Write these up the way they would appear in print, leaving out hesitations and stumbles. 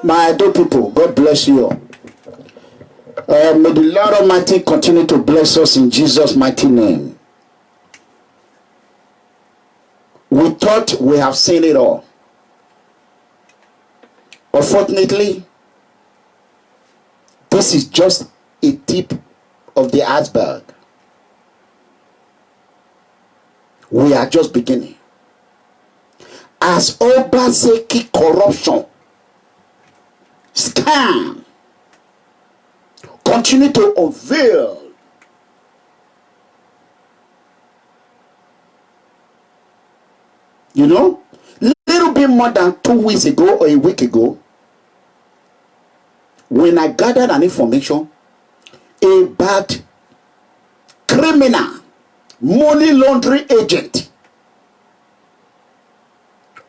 My dear people, God bless you all. May the Lord Almighty continue to bless us in Jesus' mighty name. We thought we have seen it all. Unfortunately, this is just a tip of the iceberg. We are just beginning. As Obaseki corruption, scam, continue to unveil, you know, little bit more than 2 weeks ago or a week ago, when I gathered an information about criminal money laundering agent,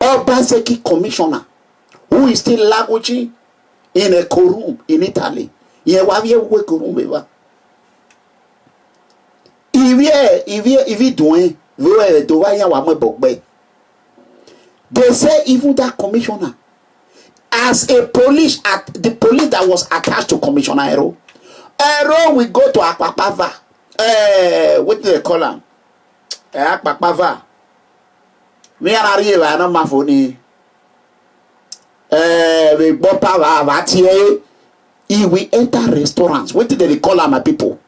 Obaseki commissioner, who is still languishing in a room in Italy. If they say even that commissioner, as a police, at the police that was attached to Commissioner Ero will go to Akpakpava. What do they call him? Akpakpava. Me and Ariel, no my phone. He will enter restaurants. What did they call him, my people?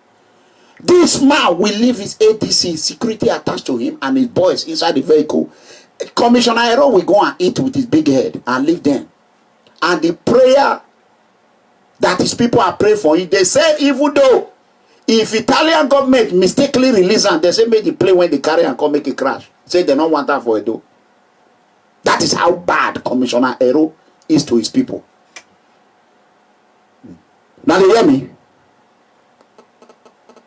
This man will leave his ADC security attached to him and his boys inside the vehicle. Commissioner Ero will go and eat with his big head and leave them. And the prayer that his people are praying for him, they said even though if Italian government mistakenly release and they say make the plane when they carry and come make it crash, say they don't want that for it though. That is how bad Commissioner Ero is to his people. Now they hear me?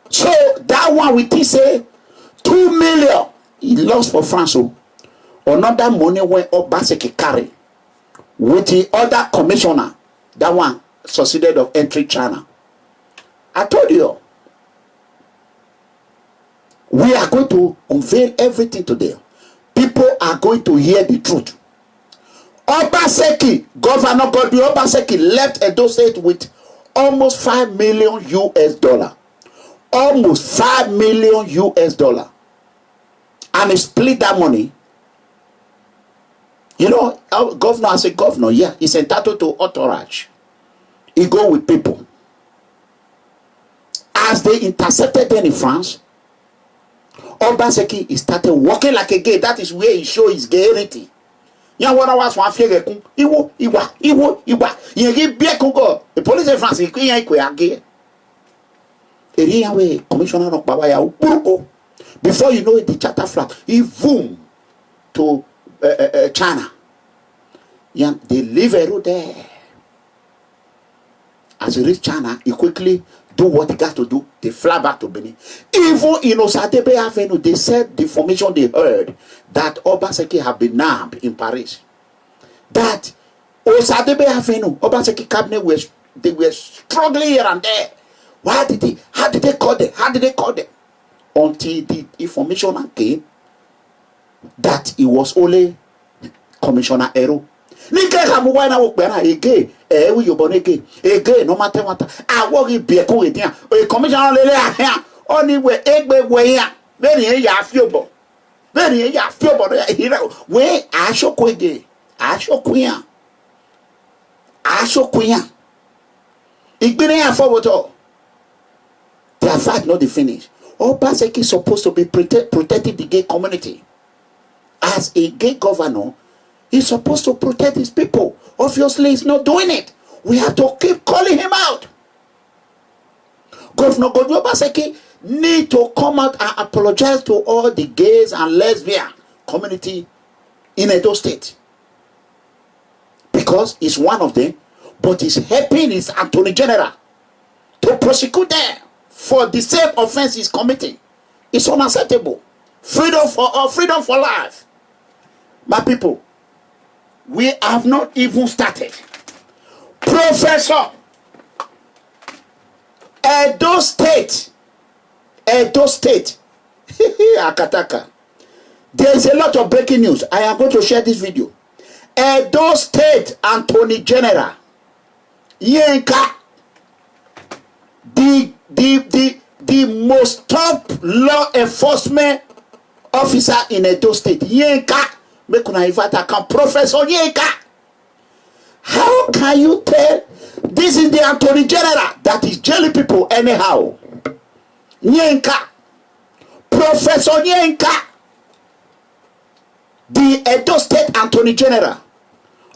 So that one we think say 2 million he lost for France. So another money went up Obaseki carry with the other commissioner. That one succeeded of entry China. I told you, we are going to unveil everything today. People are going to hear the truth. Obaseki, Governor Godwin Obaseki left Edo State with almost $5 million US. Almost $5 million US. And he split that money. You know, governor as a governor, yeah, he's entitled to entourage. He go with people. As they intercepted them in France, Obaseki started walking like a gay. That is where he show his gayety. Yeah, what I was one figure. Iwo. The police in France, he gay. Commissioner of Babaya, before you know it, the charter flag, he boom to China. Yeah, they leave a road there. As he reach China, he quickly do what he got to do. They fly back to Benin. Even in Osadebe Avenue, they said the information they heard that Obaseki have been nabbed in Paris. That Osadebe Avenue, Obaseki cabinet they were struggling here and there. How did they call them? Until the information came that it was only Commissioner Ero. Again, no matter what. I work in Beko again. A commissioner only where Egbe way. Very ya fiobo. Very ya fiobo. Where I show queen. Igbine forward all. Their fight not the finish. Obaseki is supposed to be protecting the gay community. As a gay governor, he's supposed to protect his people. Obviously, he's not doing it. We have to keep calling him out. Governor Godwin Obaseki need to come out and apologize to all the gays and lesbian community in Edo State. Because he's one of them, but he's helping his Attorney General to prosecute them for the same offense he's committing. It's unacceptable. Freedom for all, freedom for life. My people, We have not even started. Professor, Edo State, Akataka. There is a lot of breaking news. I am going to share this video. Edo State Attorney General Yinka, the most top law enforcement officer in Edo State, Yinka, make una invite account, Professor Yinka. How can you tell this is the Attorney General that is jailing people anyhow? Yinka, Professor Yinka, the Edo State Attorney General.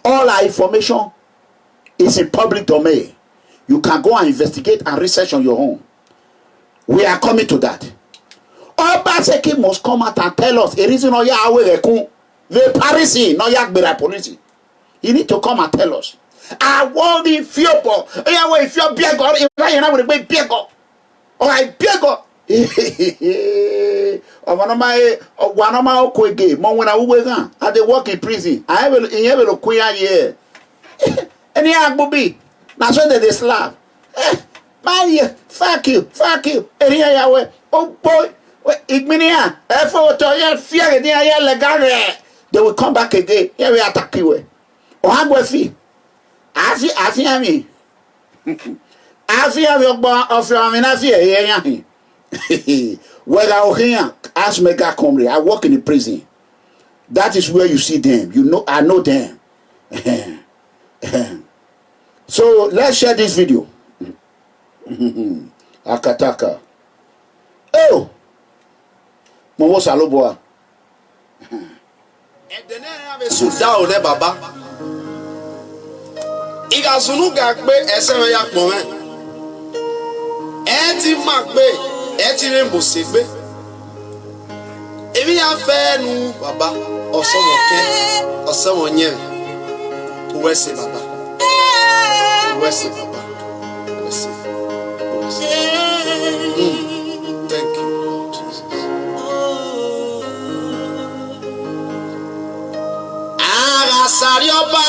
All our information is in public domain. You can go and investigate and research on your own. We are coming to that. Obaseki must come out and tell us a reason why the Parisi, no Yakbera police. You need to come and tell us. I want the Fiopo. If you're Biago, if I know the way Biago. Or I Biago. One of my Okwege, Mona Uwega, I they work in prison. I will in every queer year. Any Agbobi. That's when they slap. Man, fuck you. And here you are. Oh boy, Igminia, effort to your fear, they will come back again. Here we attack you. Oh, I'm with you. I fear me. I fear your bar of your Minafia. Well, out here, ask Mega Comrie. I work in the prison. That is where you see them. You know, I know them. So let's share this video. Akataka. Oh, Momo Saloboa. Sudao ne baba. Iga sunu gagbe esewe ya pome. Eti magbe, eti rembo segbe. Ebi ya fe nu baba, osomo ke, osomo nye. Uwese baba. Uwese baba. Uwese. Thank you, Lord Jesus. Sarioba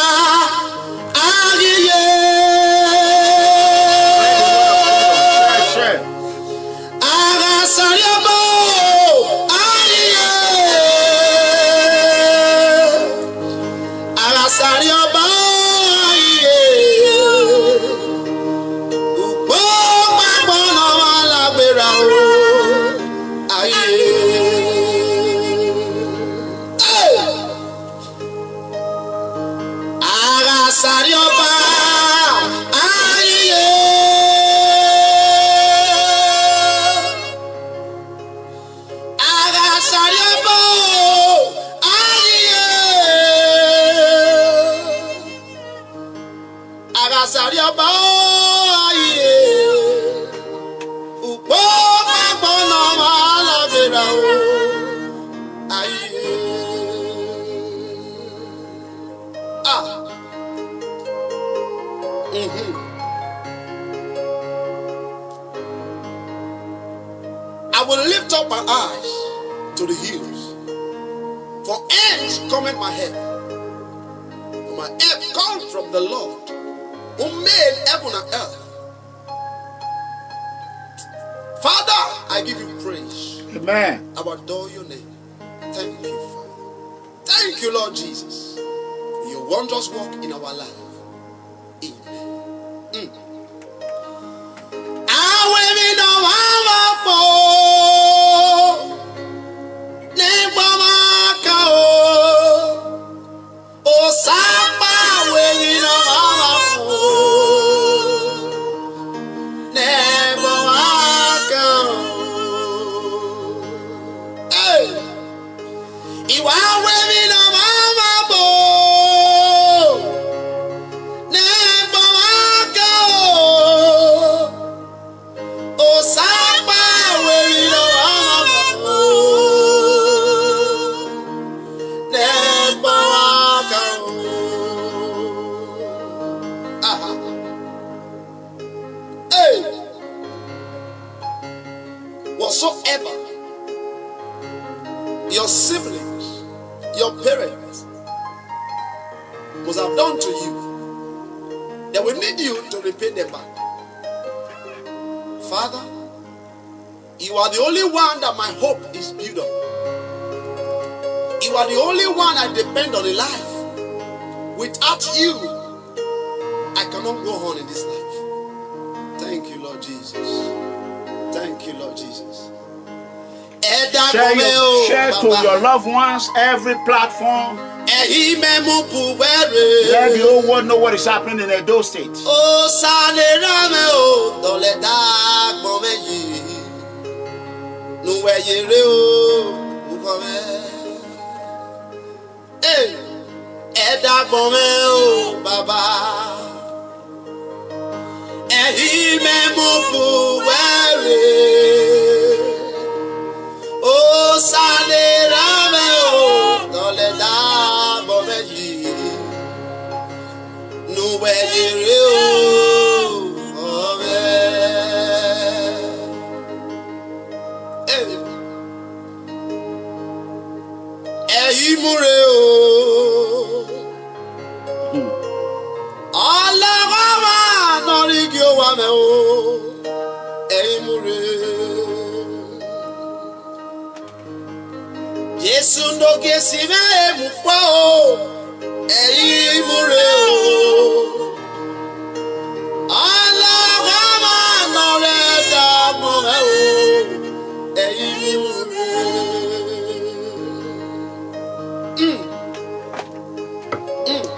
Ariye Ara Sarioba Ariye Ara Sarioba Ariye Upo Mabona Wala Bera Ariye. Sarioba Ariye Aga Sarioba Ariye Aga Sarioba Ariye Upo Mabona Wala Bera Ariye. I will lift up my eyes to the hills, for hence cometh my help. For my help comes from the Lord, who made heaven and earth. Father, I give you praise. Amen. I adore your name. Thank you, Father. Thank you, Lord Jesus, for your wondrous work in our life. Amen. must have done to you, they will need you to repay them back. Father, you are the only one that my hope is built on. You are the only one I depend on in life. Without you, I cannot go on in this life. Thank you, Lord Jesus. Thank you, Lord Jesus. Share to your loved ones, every platform. Let the whole world know what is happening in Edo State.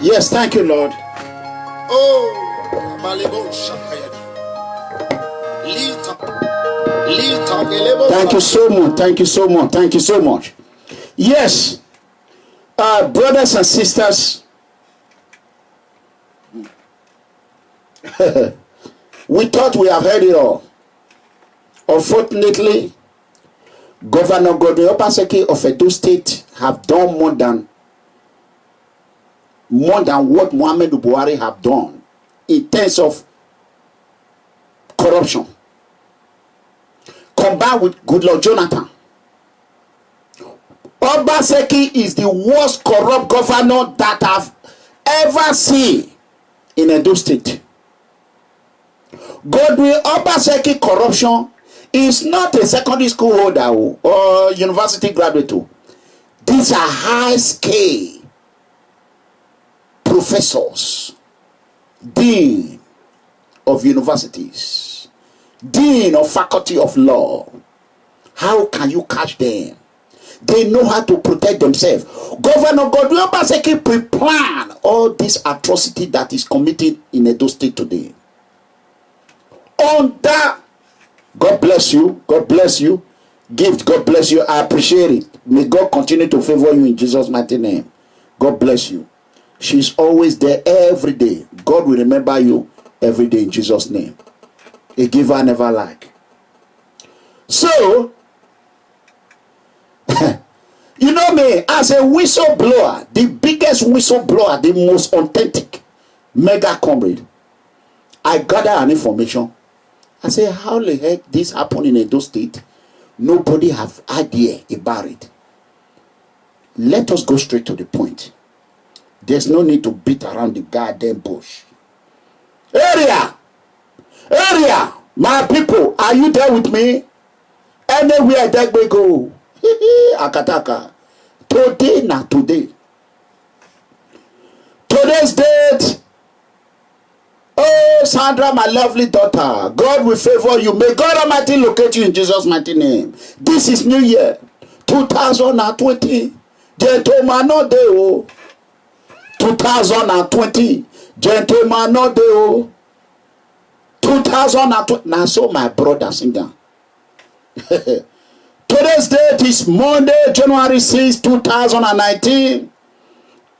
Yes, thank you, Lord. Thank you so much. Thank you so much. Thank you so much. Yes, brothers and sisters, we thought we have heard it all. Unfortunately, Governor Godwin Obaseki of Edo State have done more than what Muhammadu Buhari have done in terms of corruption. Combined with Goodluck Jonathan, Obaseki is the worst corrupt governor that I've ever seen in Edo State. Godwin Obaseki corruption is not a secondary school holder or university graduate. These are high scale professors, dean of universities, dean of faculty of law. How can you catch them? They know how to protect themselves. Governor Godwin Obaseki pre-plan all this atrocity that is committed in Edo State today. On that, God bless you. God bless you. Gift, God bless you. I appreciate it. May God continue to favor you in Jesus' mighty name. God bless you. She's always there every day. God will remember you every day in Jesus' name. A giver never lack. So, you know me, as a whistleblower, the biggest whistleblower, the most authentic mega comrade, I gather an information. I say, how the heck this happened in Edo State? Nobody have idea about it. Let us go straight to the point. There's no need to beat around the goddamn bush. Area, my people, are you there with me? Anywhere that we go, Akataka. Today, not today. Today's date. Oh, Sandra, my lovely daughter, God will favor you. May God Almighty locate you in Jesus' mighty name. This is New Year, 2020. Gentleman, no day. 2020. Gentleman, no day. 2020. Now, so my brother singer. Today's date is Monday, January 6, 2019,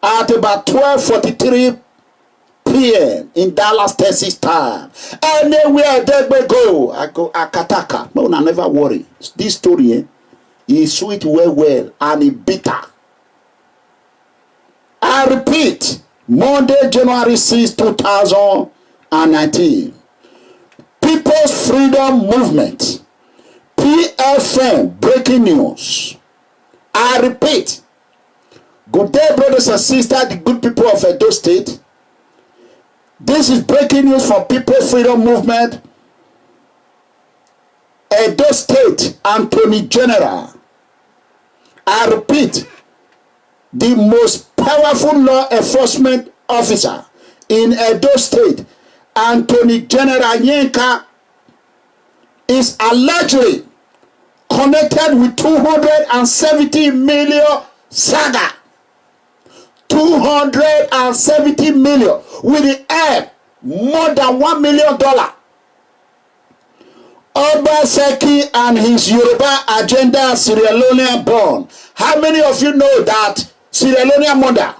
at about 12:43 p.m. in Dallas, Texas time. Anywhere that we go, I go Akataka. No, I never worry. This story is sweet, well, and it bitter. I repeat, Monday, January 6, 2019. People's Freedom Movement. PFM, breaking news. I repeat, Good day, brothers and sisters, the good people of Edo State. This is breaking news from People Freedom Movement. Edo State Attorney General. I repeat, the most powerful law enforcement officer in Edo State, Attorney General Yinka, is allegedly connected with 270 million saga. 270 million with the help more than $1 million. Obaseki and his Yoruba agenda Sierra Leone born. How many of you know that Sierra Leone mother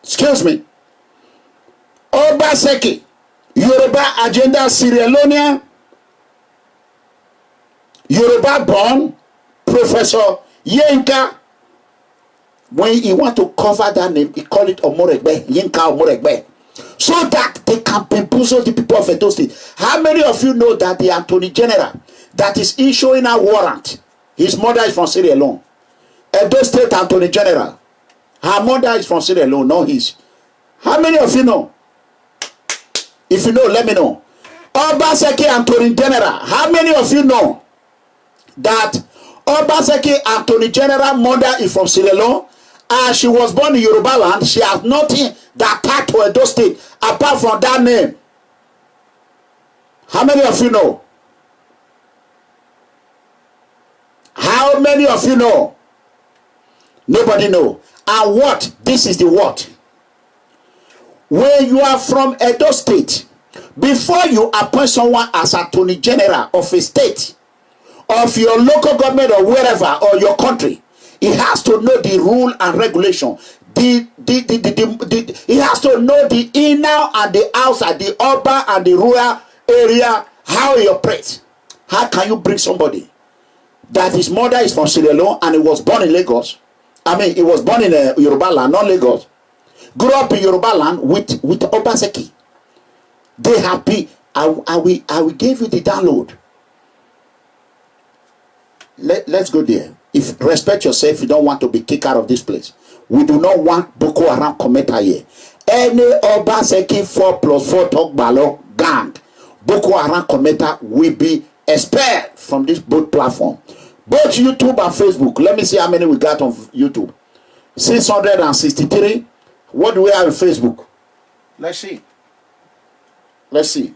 excuse me, Obaseki, Yoruba agenda Sierra Leone, Yoruba born Professor Yinka. When he want to cover that name, he call it Omoregbe, Yinka Omoregbe, so that they can bamboozle the people of Edo State. How many of you know that the Attorney General that is issuing a warrant, his mother is from Sierra Leone? Edo State Attorney General, her mother is from Sierra Leone, not his. How many of you know? If you know, let me know. Obaseki Attorney General, how many of you know that Obaseki Attorney General mother is from Sierra Leone? And she was born in Yoruba land. She has nothing that tied to Edo State apart from that name. How many of you know? How many of you know? Nobody know. And what? This is the what. When you are from Edo State, before you appoint someone as Attorney General of a state, of your local government or wherever, or your country, he has to know the rule and regulation. He has to know the inner and the outside, the urban and the rural area, how he operates. How can you bring somebody that his mother is from Sierra Leone and he was born in Lagos? I mean, he was born in Yoruba land, not Lagos. Grew up in Yoruba land with Obaseki. They happy. I will give you the download. Let's go there. If respect yourself, you don't want to be kicked out of this place. We do not want Boko Haram commenter here. Any Obaseki 4+4 talk balo gang, Boko Haram commenter will be expelled from this both platform, both YouTube and Facebook. Let me see how many we got on YouTube. 663. What do we have on Facebook? Let's see. Let's see.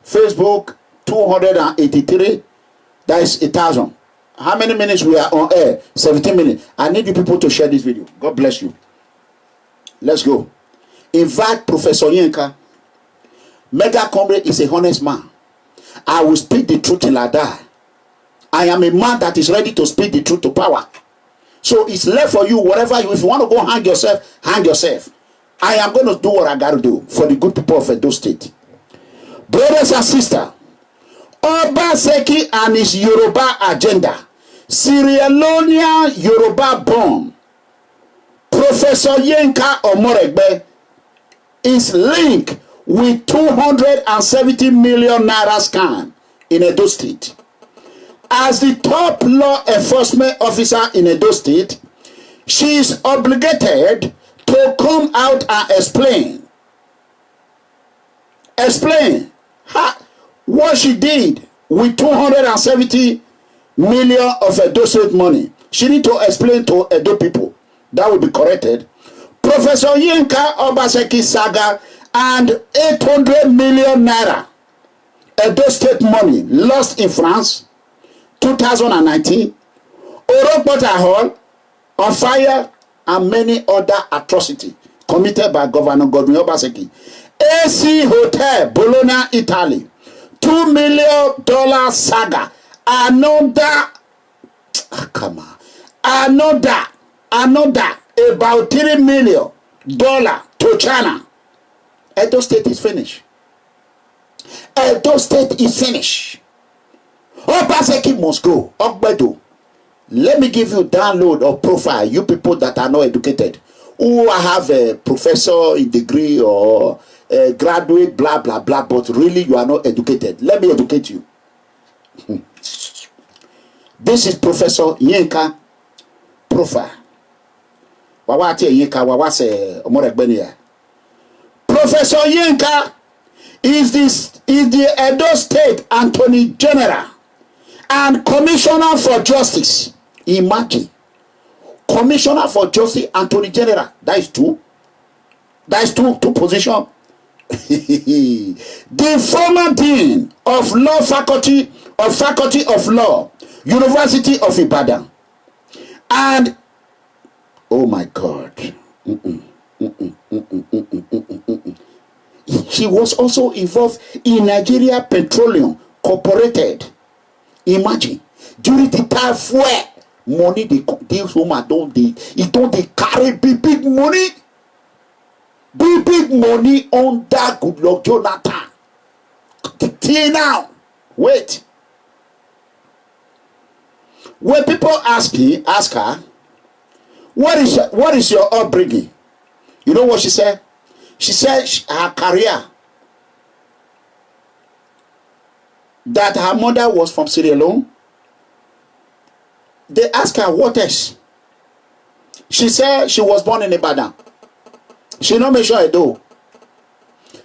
Facebook 283. That is 1,000. How many minutes we are on air? 17 minutes. I need you people to share this video. God bless you. Let's go. Invite Professor Yinka. Mega Comrade is a honest man. I will speak the truth till I die. I am a man that is ready to speak the truth to power. So it's left for you, whatever you, if you want to go hang yourself, hang yourself. I am going to do what I got to do for the good people of Edo State. Brothers and sisters, Obaseki and his Yoruba agenda, Sierra Leone Yoruba born Professor Yinka Omoregbe is linked with 270 million naira scam in Edo State. As the top law enforcement officer in Edo State, she is obligated to come out and explain what she did with 270 million of Edo State money. She need to explain to Edo people. That will be corrected. Professor Yinka Obaseki saga and 800 million naira Edo State money lost in France 2019, Oropota Hall on fire, and many other atrocities committed by Governor Godwin Obaseki. AC Hotel, Bologna, Italy, $2 million saga. Another about $3 million to China. Edo State is finished. Edo State is finished. Obaseki must go. Ogbedo. Let me give you download of profile. You people that are not educated, who have a professor in degree or a graduate, blah blah blah, but really you are not educated. Let me educate you. This is Professor Yinka profile. Wawati Yinka Wawase Omoregbenia. Professor Yinka is the Edo State Attorney General and Commissioner for Justice. Imagine. Commissioner for Justice, Attorney General. That is two. That is two positions. The former Dean of Law Faculty of Law, University of Ibadan. And oh my God. He was also involved in Nigeria Petroleum Corporated. Imagine, during the time where money this woman don't they carry big money, big money on that Goodluck Jonathan. Till now, wait. When people ask her, what is your upbringing? You know what she said? She said her career, that her mother was from Sierra Leone. They asked her what else. She said she was born in Ibadan. She not make sure I do.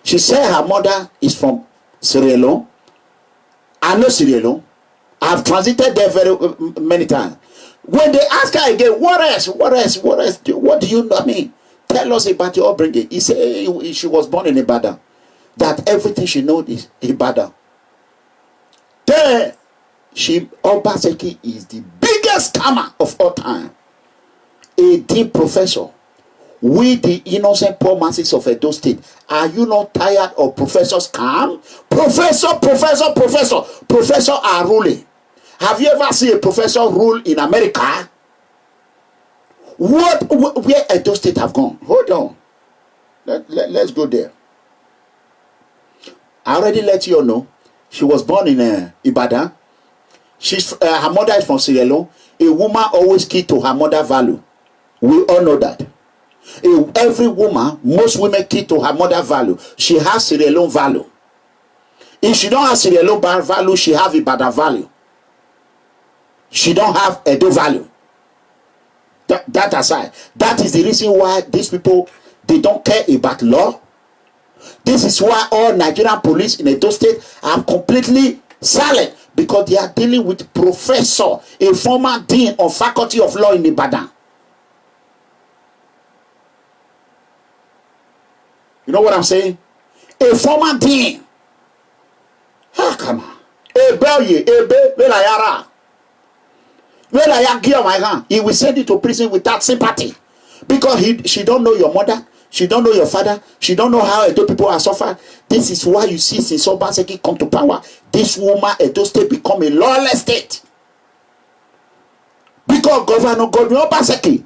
She said her mother is from Sierra Leone. I know Sierra Leone. I've transited there very many times. When they ask her again, what else? What do you know? I mean, tell us about your upbringing. He said she was born in Ibadan. That everything she knows is Ibadan. There, Obaseki is the biggest scammer of all time. A deep professor. We the innocent poor masses of Edo State. Are you not tired of professor scam? Professor are ruling. Have you ever seen a professor rule in America? Where Edo State have gone? Hold on. Let's go there. I already let you know. She was born in Ibadan. Her mother is from Sierra Leone. A woman always key to her mother value. We all know that. Every woman, most women key to her mother value. She has Sierra Leone value. If she don't have Sierra Leone value, she have Ibadan value. She don't have Edo value. That aside, that is the reason why these people, they don't care about law. This is why all Nigerian police in Edo State are completely silent, because they are dealing with professor, a former dean of Faculty of Law in Ibadan. You know what I'm saying? A former dean. Ah, come on. He will send you to prison without sympathy, because she don't know your mother, she don't know your father, she don't know how Edo people are suffered. This is why you see since Obaseki come to power, this woman Edo State become a lawless state, because Governor Godwin Obaseki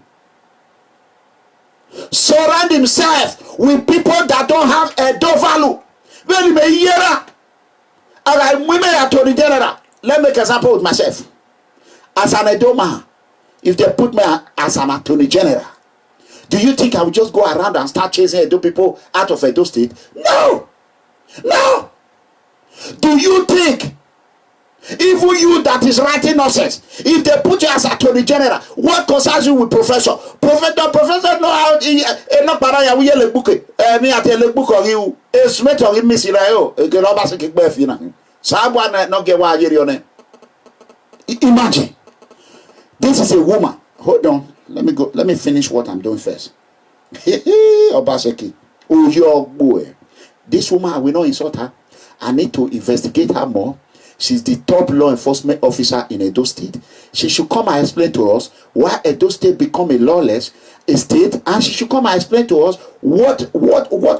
surround himself with people that don't have Edo value. Very many years. Alright, women Attorney General. Let me make an example with myself. As an Edo man, if they put me as an Attorney General, do you think I will just go around and start chasing Edo people out of Edo State? No. Do you think, even you that is writing nonsense, if they put you as Attorney General, what concerns you with Professor know how not paraya we le book me at le book or you is met or miss Israel get Obaseki kick be fina sabwa no get wa yeri on. Imagine, this is a woman. Hold on, let me finish what I'm doing first. Obaseki, oh your boy, this woman, I will not insult her. I need to investigate her more. She's the top law enforcement officer in Edo State. She should come and explain to us why Edo State become a lawless state, and she should come and explain to us what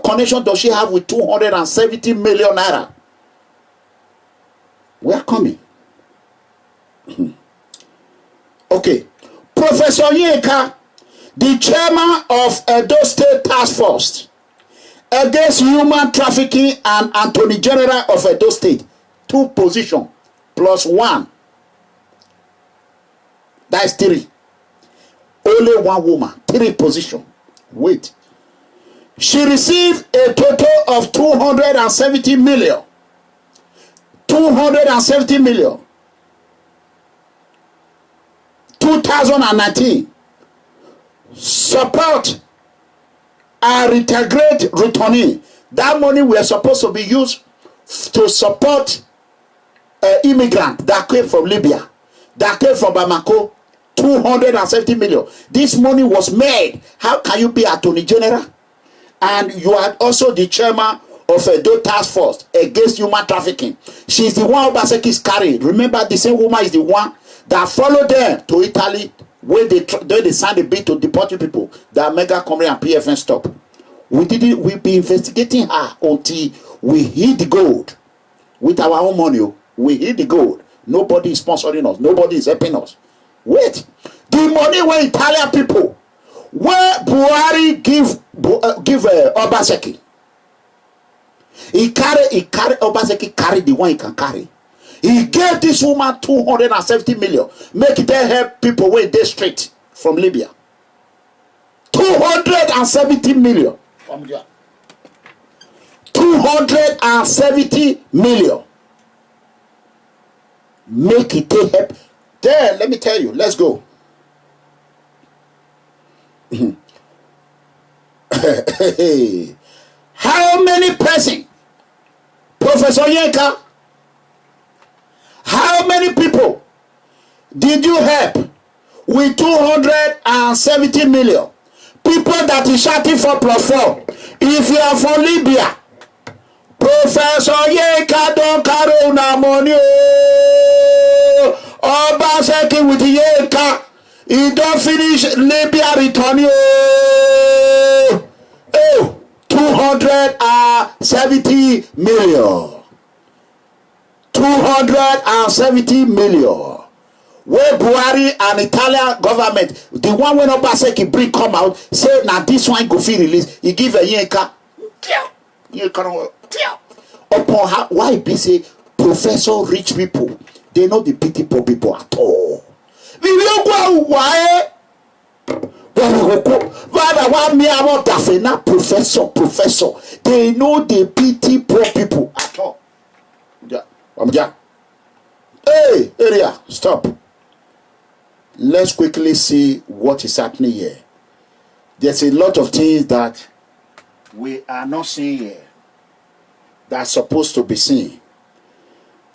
connection does she have with 270 million naira. We are coming. Okay, Professor Yinka, the chairman of Edo State Task Force Against Human Trafficking and Attorney General of Edo State. 2 positions plus 1. That is 3. Only 1 woman. 3 positions. Wait. She received a total of 270 million. 270 million. 2019. support and reintegrate returnee. That money was supposed to be used to support immigrants that came from Libya, that came from Bamako. 270 million. This money was made. How can you be Attorney General and you are also the chairman of a task force against human trafficking? She's the one Obaseki is carrying. Remember, the same woman is the one that followed them to Italy when they signed a bill to deport people. That Mega Comrie and PFN stop. We've been investigating her until we hid the gold with our own money. We hid the gold. Nobody is sponsoring us. Nobody is helping us. Wait, the money where Italian people, where Buhari give Obaseki, he carry Obaseki carry the one he can carry. He gave this woman 270 million. Make it help people where they straight from Libya. 270 million from there. 270 million. Make it help. There, let me tell you. Let's go. How many persons, Professor Yinka, how many people did you help with 270 million? People that is shouting for platform. If you are from Libya, Professor Yinka don't carry una money. Obaseki with the Yinka, he don't finish Libya returning. Oh, 270 million. 270 million. Where Buhari and Italian government, the one when Obaseki bring come out, say now this one go feel release. He give a Yinka. Upon how, why be say Professor rich people? They know the pity poor people at all. We will go why? Professor. They know the pity poor people at all. Hey, area, stop. Let's quickly see what is happening here. There's a lot of things that we are not seeing here that's supposed to be seen.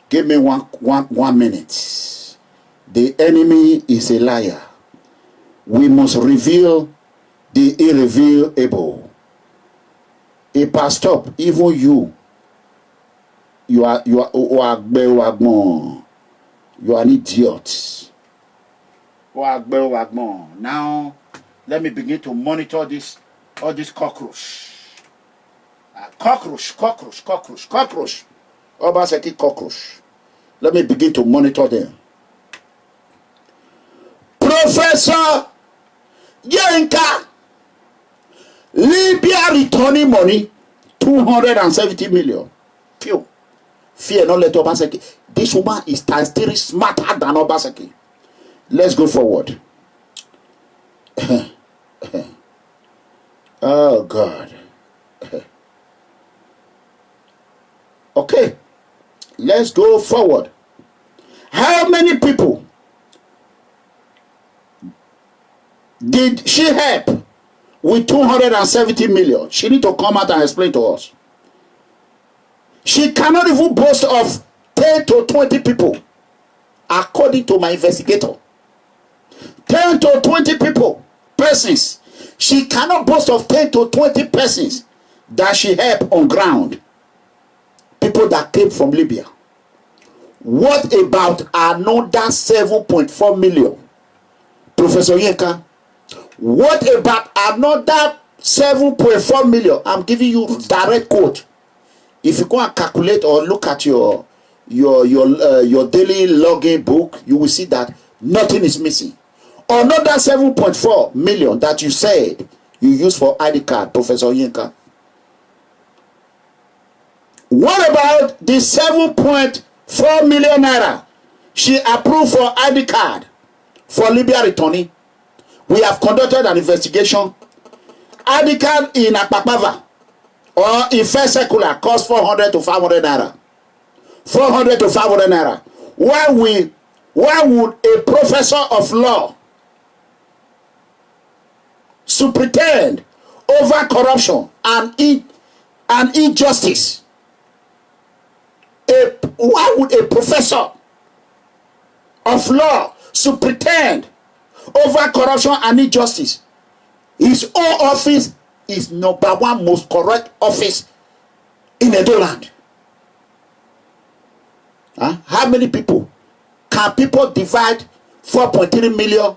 Give me one minute. The enemy is a liar. We must reveal the irrevealable. If I stop, even you are an idiot. Now, let me begin to monitor all this cockroach. Cockroach. Obaseki cockroach. Let me begin to monitor them. Professor Yinka, Libya returning money, 270 million. Pew. Fear not let Obaseki. This woman is still smarter than Obaseki. Let's go forward. Oh God. Okay. Let's go forward. How many people did she help with 270 million? She need to come out and explain to us. She cannot even boast of 10 to 20 people, according to my investigator. 10 to 20 persons. She cannot boast of 10 to 20 persons that she helped on ground. People that came from Libya. What about another 7.4 million? Professor Yinka, what about another 7.4 million? I'm giving you direct quote. If you go and calculate or look at your daily login book, you will see that nothing is missing. Another 7.4 million that you said you use for ID card, Professor Yinka. What about the 7.4 million naira she approved for ID card for Libya returning? We have conducted an investigation. ID card in Akpakpava or in First Circular costs 400 to 500 naira. 400 to 500 naira. Why would a professor of law superintend over corruption and injustice. Why would a professor of law superintend over corruption and injustice? His own office is number one most corrupt office in Edo land. How many people can people divide 4.3 million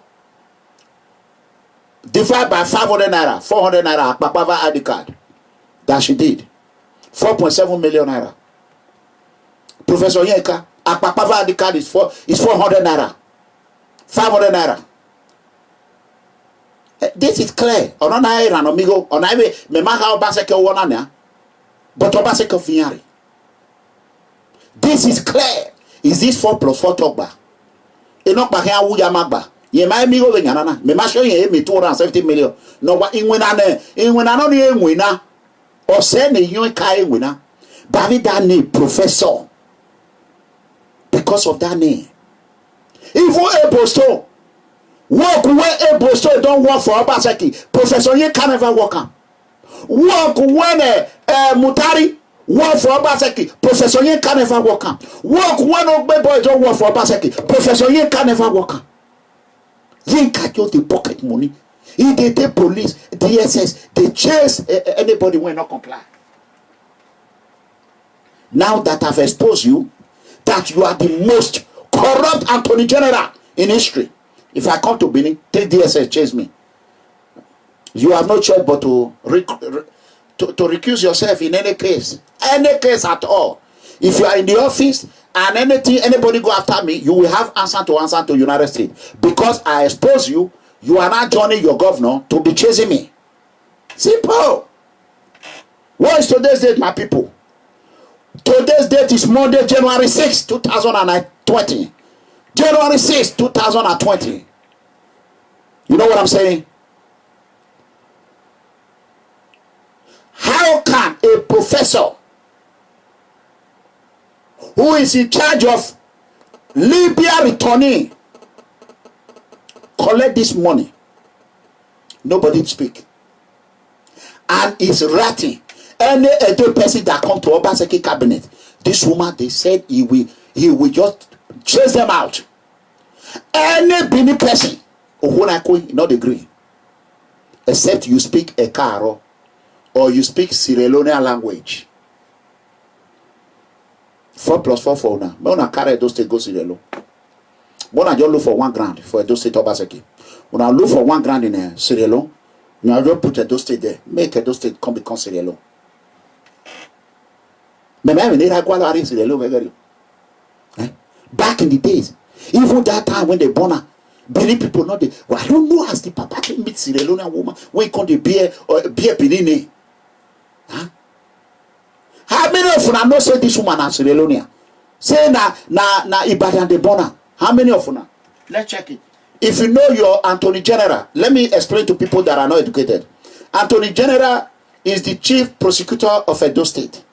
divide by 500 naira, 400 naira Akpakpava ID card that she did? 4.7 million naira. Professor Yeka, Akpakpava ID card is 400 naira, 500 naira. This is clear. On Iran, amigo, on Ibe, Memaka Obaseke Wanania, but Obaseke Fiari. This is clear. Is this 4 plus 4 talkba? Enoch Bahia Wuya Magba. Ye my amigo Venana, Memasho ye me 270 million. No, what in when I know the winner or send a young Kai winner. David that name, professor. Because of that name. If we're able to work where able to don't work for Obaseki, Professor Ye can never work on. Work when Mutari work for Obaseki, Professor Ye can never work on. Work when Ogbe don't work for Obaseki, Professor Ye can never work on. Ye catch the pocket money. If they take police, DSS, they chase anybody when not comply. Now that I've exposed you, that you are the most corrupt Attorney General in history. If I come to Benin, take DSS, chase me. You have no choice but to recuse yourself in any case at all. If you are in the office and anybody go after me, you will have answer to United States. Because I expose you, you are not joining your governor to be chasing me. Simple. What is today's date, my people? Today's date is Monday, January 6, 2020. January 6, 2020. You know what I'm saying? How can a professor who is in charge of Libya returning collect this money? Nobody speak. And is ratting any other person that come to Obaseki cabinet. This woman, they said he will just chase them out. Any Benin person, not agree, except you speak Ekaro or you speak Sierra Leonean language. 4 plus 4 for now. When I carry those state go Sierra Leone. When I just look for 1 grand for those state Obaseki. When I look for 1 grand in Sierra Leone, I just put those state there. Make those state come become Sierra Leone. Back in the days, even that time when they born her, Benin people not the. Well, I don't know as the papa can meet Sierra Leonean woman when come the beer Benin. Huh? How many of you know say this woman is Sierra Leonean? Say na Ibadan de born her. How many of you? Let's check it. If you know your Attorney General, let me explain to people that are not educated. Attorney General is the chief prosecutor of Edo State.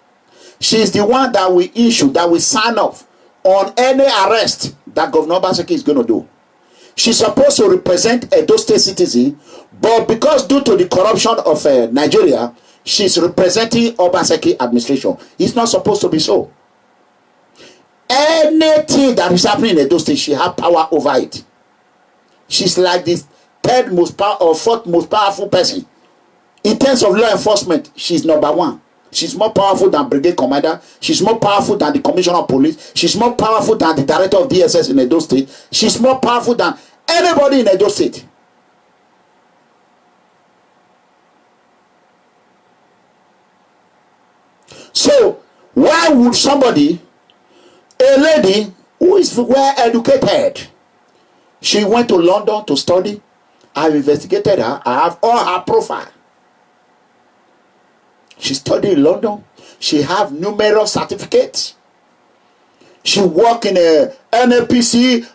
She is the one that will issue, that will sign off on any arrest that Governor Obaseki is going to do. She's supposed to represent Edo State citizen, but because due to the corruption of Nigeria, she's representing Obaseki administration. It's not supposed to be so. Anything that is happening in Edo State, she has power over it. She's like this 3rd most powerful or 4th most powerful person. In terms of law enforcement, she's number 1. She's more powerful than brigade commander. She's more powerful than the commissioner of police. She's more powerful than the director of DSS in Edo State. She's more powerful than anybody in Edo State. So, why would somebody, a lady who is well educated, she went to London to study. I've investigated her. I have all her profile. She studied in London. She have numerous certificates. She work in a NAPC.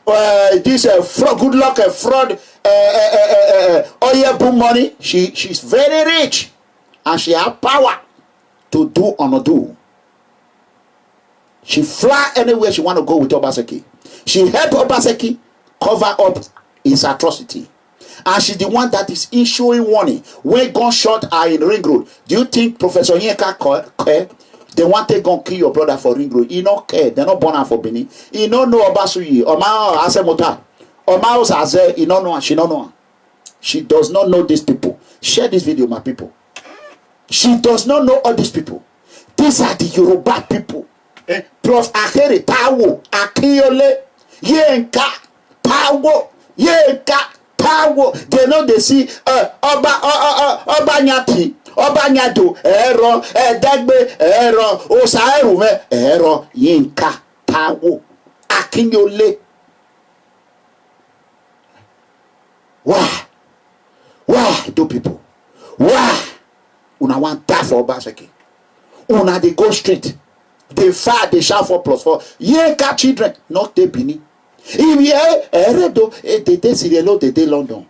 Good luck fraud. Oil boom money. She's very rich, and she have power to do or not do. She fly anywhere she want to go with Obaseki. She help Obaseki cover up his atrocity. And she's the one that is issuing warning when gunshot are in Ring Road. Do you think Professor Yinka care? They want to go kill your brother for Ring Road. He don't care. They're not born out for Benin. He don't know about Suyi. Oma Asemota. Oma Osaze. He don't know. She don't know. She does not know these people. Share this video, my people. She does not know all these people. These are the Yoruba people. Prof. Ahere Tawo Akiyole Yenka Tawo Yenka Tawo. They know they see Oba Nyati Oba Nyado Ero Dagbe Ero Osaerume Ero Yenka Tawo Akiyole. Why do people? Why? Una want die for Obaseki. Una they go straight. They fight, they shout 4+4. Ye got children, not the Bini. If you they Sierra they London.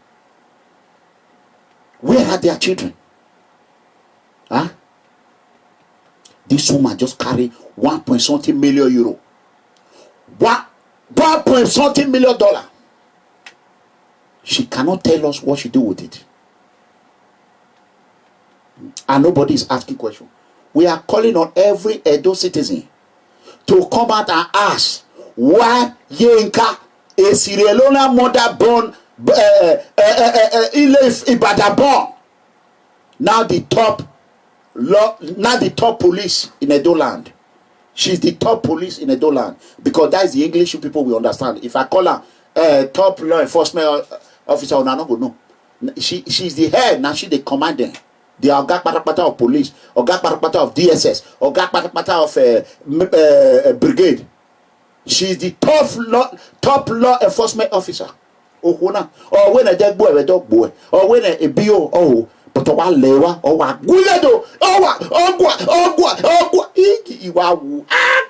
Where are their children? Huh? This woman just carry 1 point something million euro. $1 point something million. She cannot tell us what she do with it. And nobody is asking questions. We are calling on every Edo citizen to come out and ask why Yinka, a Sierra Leone mother born, Ibadan born, now the top police in Edo land. She's the top police in Edo land because that is the English people will understand. If I call her top law enforcement officer, I not go know. She's the head now. She the commander. The Oga Patapata of police, Oga Patapata of DSS, Oga Patapata of brigade. She's the top law enforcement officer. Or when a dead boy, a dog boy, or when a BO, but a while lewa, or what, Guledo,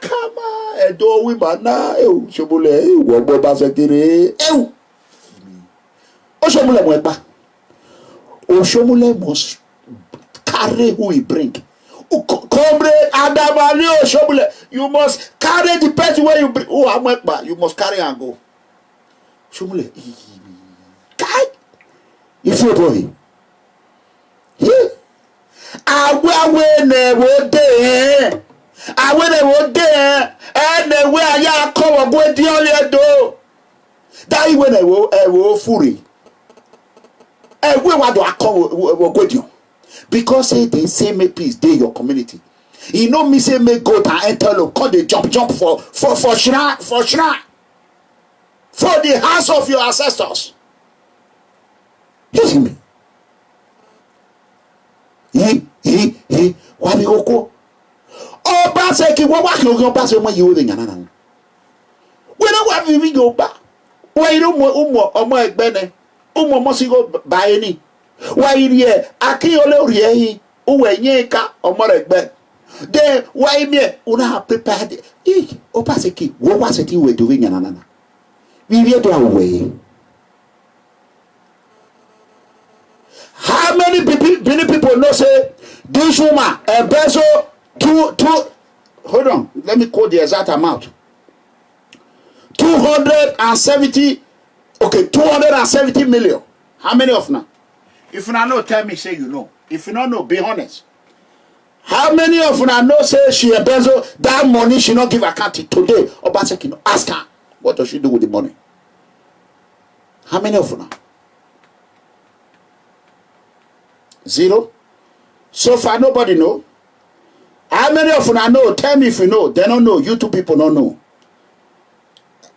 come on, a door women now, Shobule, what Basakiri, Oshomule Weba, Oshomule must carry who he bring. Comrade Adamali Oshomule, you must carry the person where you bring. Oh, I'm you must carry and go. Shomule, guy, if you boy. Awe never there. Awe never there. And the way I come go the only do. That when I will fury. And we want to come with you. Because they say make peace dey your community. You know me say make goat and enter look. Call they jump for shrine. For the house of your ancestors. You see me? Why we go? Oh, Baseki, what you Baseki when you in Yanana? We don't want to go back. Why you don't want more bene? Must go buy any? Why here? Akiyole Rie, Uwenyeka, or more egbe. Then why me? Una prepared. Oh, Baseki, what was it you were doing Yanana? We were to away. How many people know say this woman a bezo two hold on, let me quote the exact amount. 270 million. How many of now? If you know, tell me, say you know. If you don't know, be honest. How many of you know say she a bezo that money she not give account today? Obaseki, ask her what does she do with the money? How many of you know? Zero. So far nobody know. How many of you know? Tell me if you know. They don't know. You two people don't know.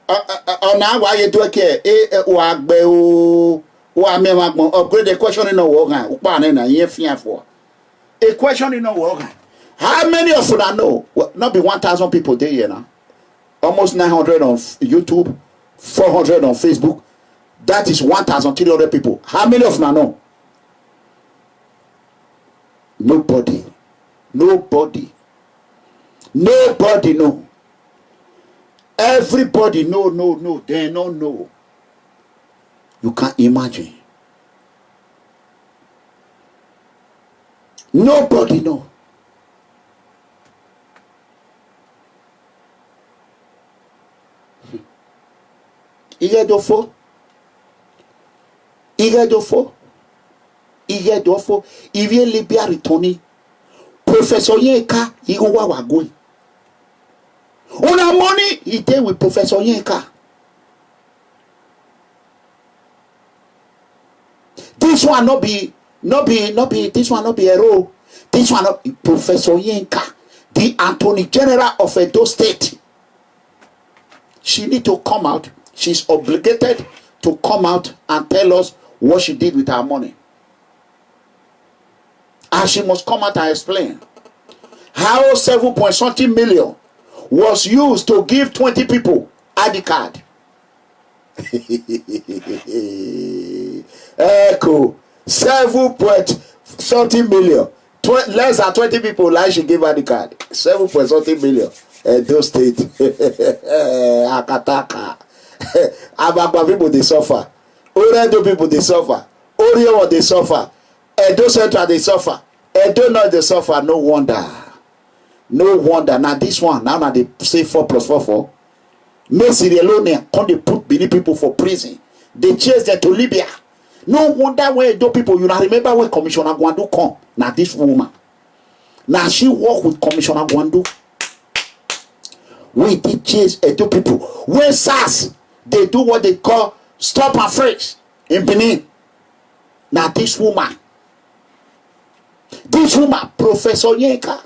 Now why you do it? Upgrade the question in the world. A question in the world. How many of you know? Well, not be 1,000 people there here now. Almost 900 on YouTube, 400 on Facebook. That is 1,300 people. How many of you know? Nobody know. Everybody no. They don't know. You can't imagine. Nobody know. Igedofo. If you Libya Ritoni, Professor Yenka, he go wa going. Una money, he take with Professor Yenka. This one not be, this one not be a role. This one not be Professor Yenka, the Attorney General of Edo State. She need to come out. She's obligated to come out and tell us what she did with her money. And she must come out and explain how 7.something million was used to give 20 people ID card. Echo 7.something million. Less than 20 people like she gave ID card. 7.something million. Those state. Akataka. Abagba people they suffer. Oredo people they suffer. Oreo they suffer. Edo Central they suffer. Edo North they suffer. No wonder. Now this one, now they say 4 plus 4 4. No Sierra Leone come they put many people for prison. They chase them to Libya. No wonder where Edo people. You know, remember when Commissioner Gwandu come. Now this woman. Now she work with Commissioner Gwandu. We did chase Edo people. When SARS, they do what they call stop and freeze in Benin. Now this woman, Professor Yenka,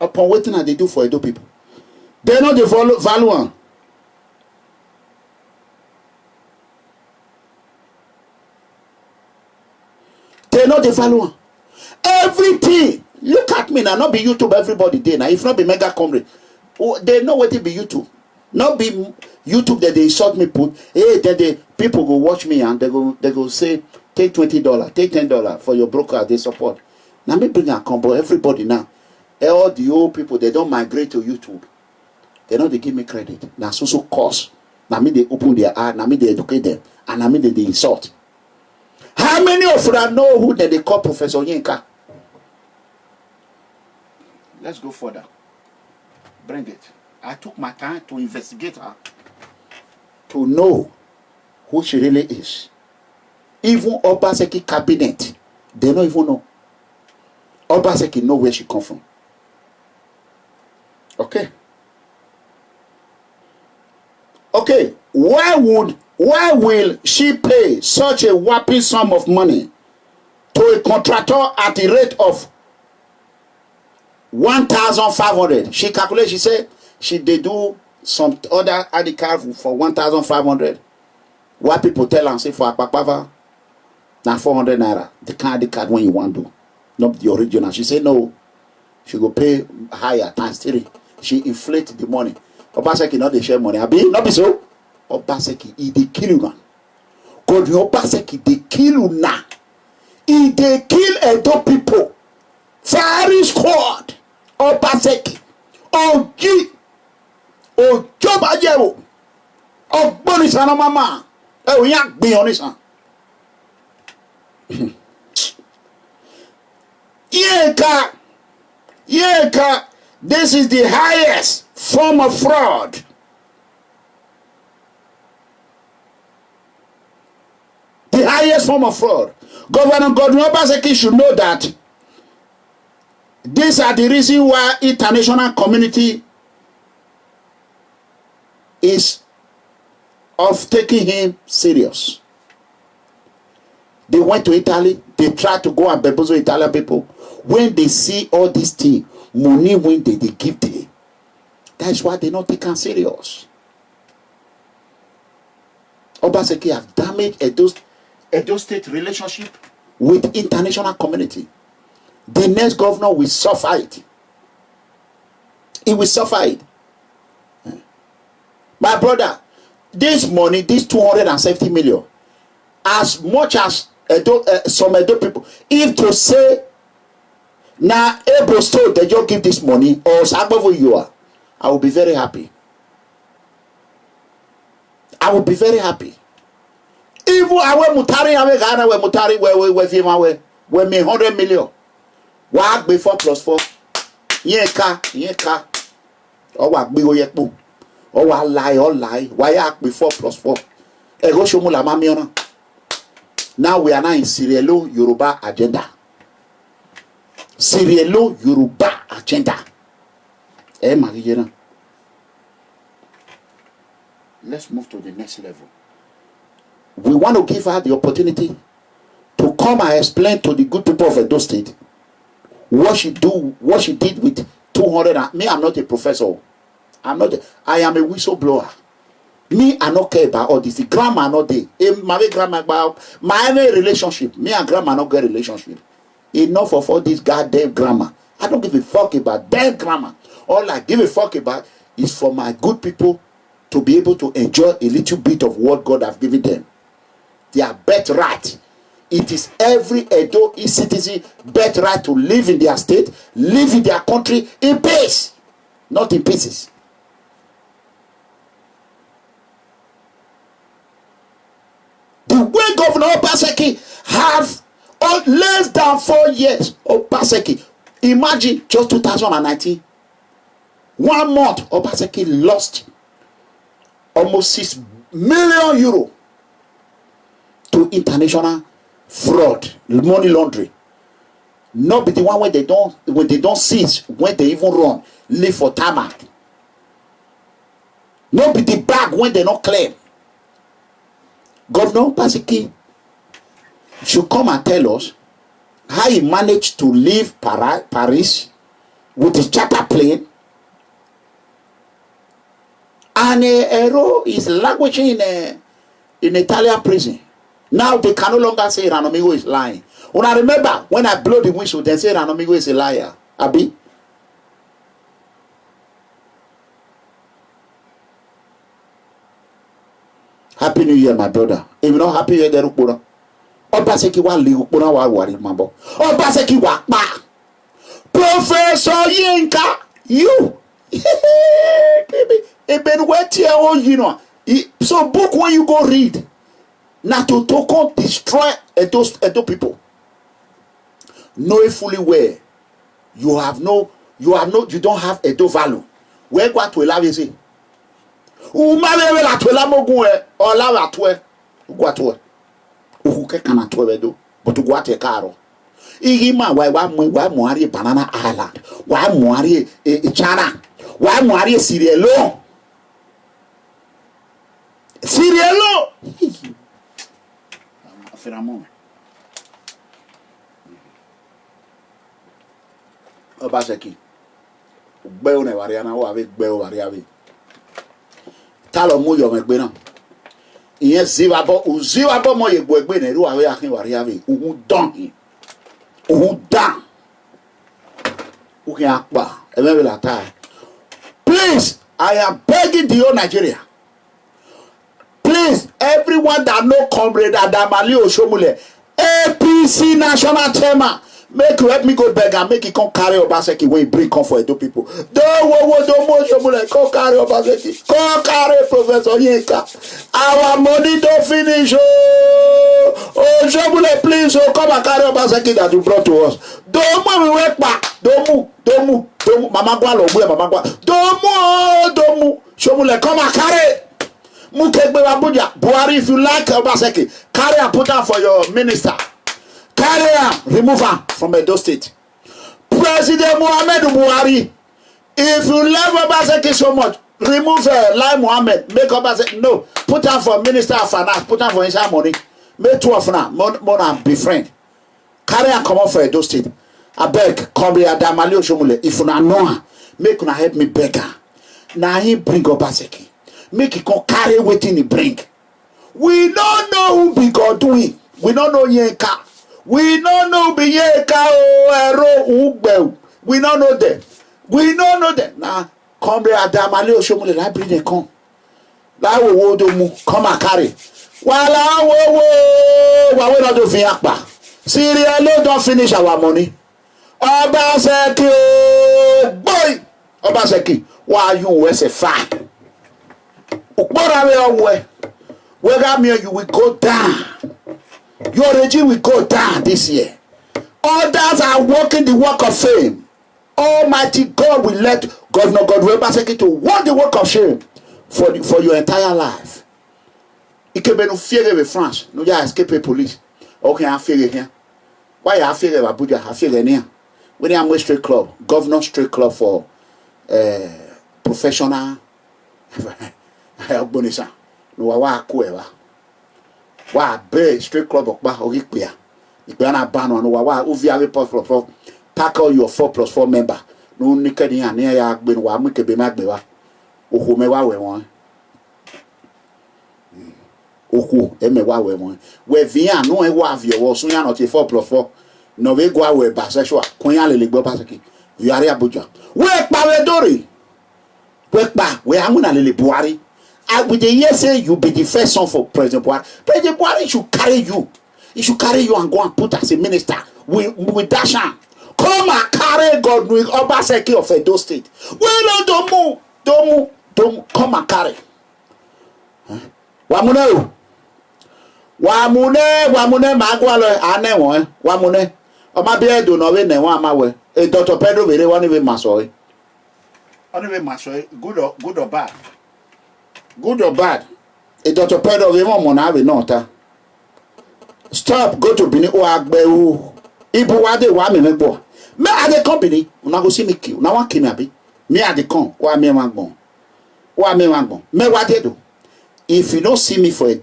upon waiting that they do for Edo people, they know the value. They know the value. Everything. Look at me now. Not be YouTube everybody day now. If not be mega comrade. They know what it be YouTube. Not be YouTube that they insult me put. Hey, then the people go watch me and they go say, take $20, take $10 for your broker they support. Now me bring a combo. Everybody now. All the old people, they don't migrate to YouTube. They know they give me credit. Now so cost. Now me they open their eye. Now me they educate them. And now me they insult. How many of you know who they call Professor Yenka? Let's go further. Bring it. I took my time to investigate her. To know who she really is. Even Obaseki cabinet, they don't even know. Obaseki know where she come from. Okay. Okay. Why will she pay such a whopping sum of money to a contractor at the rate of 1,500? She calculated, she said they do some other ID card for 1,500. What people tell and say for Akpakpava, now 400 naira. The kind ID card when you want to, not the original. She said no, she go pay higher times 3. She inflate the money. Obaseki not they share money. Abi not be so. Obaseki, he dey kill you now. God, Obaseki, they kill you now. He dey kill Edo people. Firing squad. Obaseki. Oji. Ojoba Jero. Ogboni sana mama. We yak be on this one. Yeka. This is the highest form of fraud. The highest form of fraud. Governor Godwin Obaseki should know that these are the reason why international community is of taking him serious. They went to Italy. They tried to go and bamboozle Italian people. When they see all these things, money when they give them. That's why they not take him serious. Obaseki have damaged Edo State relationship with international community. The next governor will suffer it. He will suffer it. My brother, this money, this 270 million, as much as some Edo people, if to say now Ebo State they just give this money or Sagbovo you are, I will be very happy. I will be very happy. Even awe mutari awe Ghana we mutari we me 100 million. What be 4 plus 4? Yeka. Or what big yepo. Or what lie. Why act before +4? Ego shomula mamiona. Now we are now in Sierra Yoruba agenda. Sierra Yoruba agenda. Let's move to the next level. We want to give her the opportunity to come and explain to the good people of Edo State what she did with 200. Me, I'm not a professor. I am a whistleblower. Me, I don't care about all this. The grandma not there. My grandma about my relationship. Me and grandma not get relationship. Enough of all this goddamn grammar. I don't give a fuck about damn grammar. All I give a fuck about is for my good people to be able to enjoy a little bit of what God has given them. Their birthright. It is every Edo citizen birthright to live in their state, live in their country in peace, not in pieces. The way Governor Obaseki have less than 4 years, Obaseki, imagine just 2019, 1 month, Obaseki lost almost 6 million euro to international fraud, money laundering. Not be the one when they don't seize, when they even run, live for tarmac. Not be the bag when they don't claim. Governor Obaseki should come and tell us how he managed to leave Paris with his charter plane, and Hero is languishing in Italian prison. Now they can no longer say Ranomigo is lying. When I remember when I blow the whistle, they say Ranomigo is a liar. Abi? Happy New Year, my brother. If you're not happy, you're there. Obaseki wa li ukpona wa wari mambo. Obaseki wa pa. Professor Yinka, you. Baby, it been wet here, you know. So book when you go read. Now to destroy Edo people. Know it fully well. You don't have Edo value. Where go to allow you say? Umame la to la mogun or la to go to. Uhuke kana to Edo, but to go to caro. Igima why moari banana island? Why moari China? Why moari Sierra Leone? Sierra Leone. Obaseki gbe o ne wariana o ave gbe o wariave ta lo mu yo megbe na iyen ziwa bo mo ye gbo egbe ne ru ave akin wariave ohun dan o ki apa e me la ta. Please, I am begging the whole Nigeria. Please, everyone that know Comrade Adamali Oshomule, APC national chairman, make you help me go beg and make it come carry Obaseki when you bring comfort to people. Don't Oshomule, come carry Obaseki, come carry Professor Yinka. Our money don't finish. Oshomule, please, come and carry Obaseki that you brought to us. Don't move, wait back. Don't move. Mama Gwa lo Mama Gwa. Don't move. Shomule, come and carry. Buhari, if you like Obaseki, carry and put her for your minister. Carry her, remove her from Edo State. President Muhammadu Buhari, if you love Obaseki so much, remove her, like Muhammad, make Obaseki, no, put her for minister of finance, put her for inside money, make 2 of her, more than be friend. Carry her, come on for Edo State. I beg, Comrade Adamali Oshomule, if you not know her, make her help me beg her. Now he bring Obaseki. Make it come carry waiting he bring. We don't know who be God doing. We don't know Yenka. We don't know be Yenka or we don't know them. We don't know them. Now, Comrade Adamali Oshomule, I bring them come. That will come and carry. While we not do Fiakba. Syria don't finish our money. Obaseki, boy. Obaseki, why you was a fat? Whether me or you will go down. Your regime will go down this year. Others are working the work of fame. Almighty God will let Governor Godwin Obaseki to walk the work of shame for your entire life. It can be no fear with France. No, ya escape police. Okay, I fear here. Why I fear Abuja? I fear here. When I'm with Straight Club, Governor Straight Club for professional. Bonisa. No, wa kuewa. Wa be Straight Club okba orikpea. Ikpea na ban no wa uviare for tackle your 4+4 member. No nikedi ya ne ya agbe wa mu kebe magbe wa. Ohome wa we won. Oku emewa we won. We via no e wa avie wo so ya no te 4+4. No we go we ba sexual. Kun ya le gbo paseki. Viare Abuja. We pa we dori. We pa we amuna le Buhari. I with the year say you be the first son for President Buhari. President Buhari should carry you. He should carry you and go and put as a minister with Dashan. Come and carry God with Obaseki of Edo State. Well, don't move. Come and carry. Wamune magwalo ane won. Wamune. Oma bi edo no we ne won amawe. E Dr. Pedro Vere won even maso. Only maso good or bad. Good or bad. E Dr. Pedro we won mona we nota. Stop, go to Bini Oagbewu. Ibu wade wa me mebo. Me at the company, una go see me kill. Una wan kill me abi. Me at the con, wa me wan gbon. Wa me wan gbon. Me what they do? If you don't see me for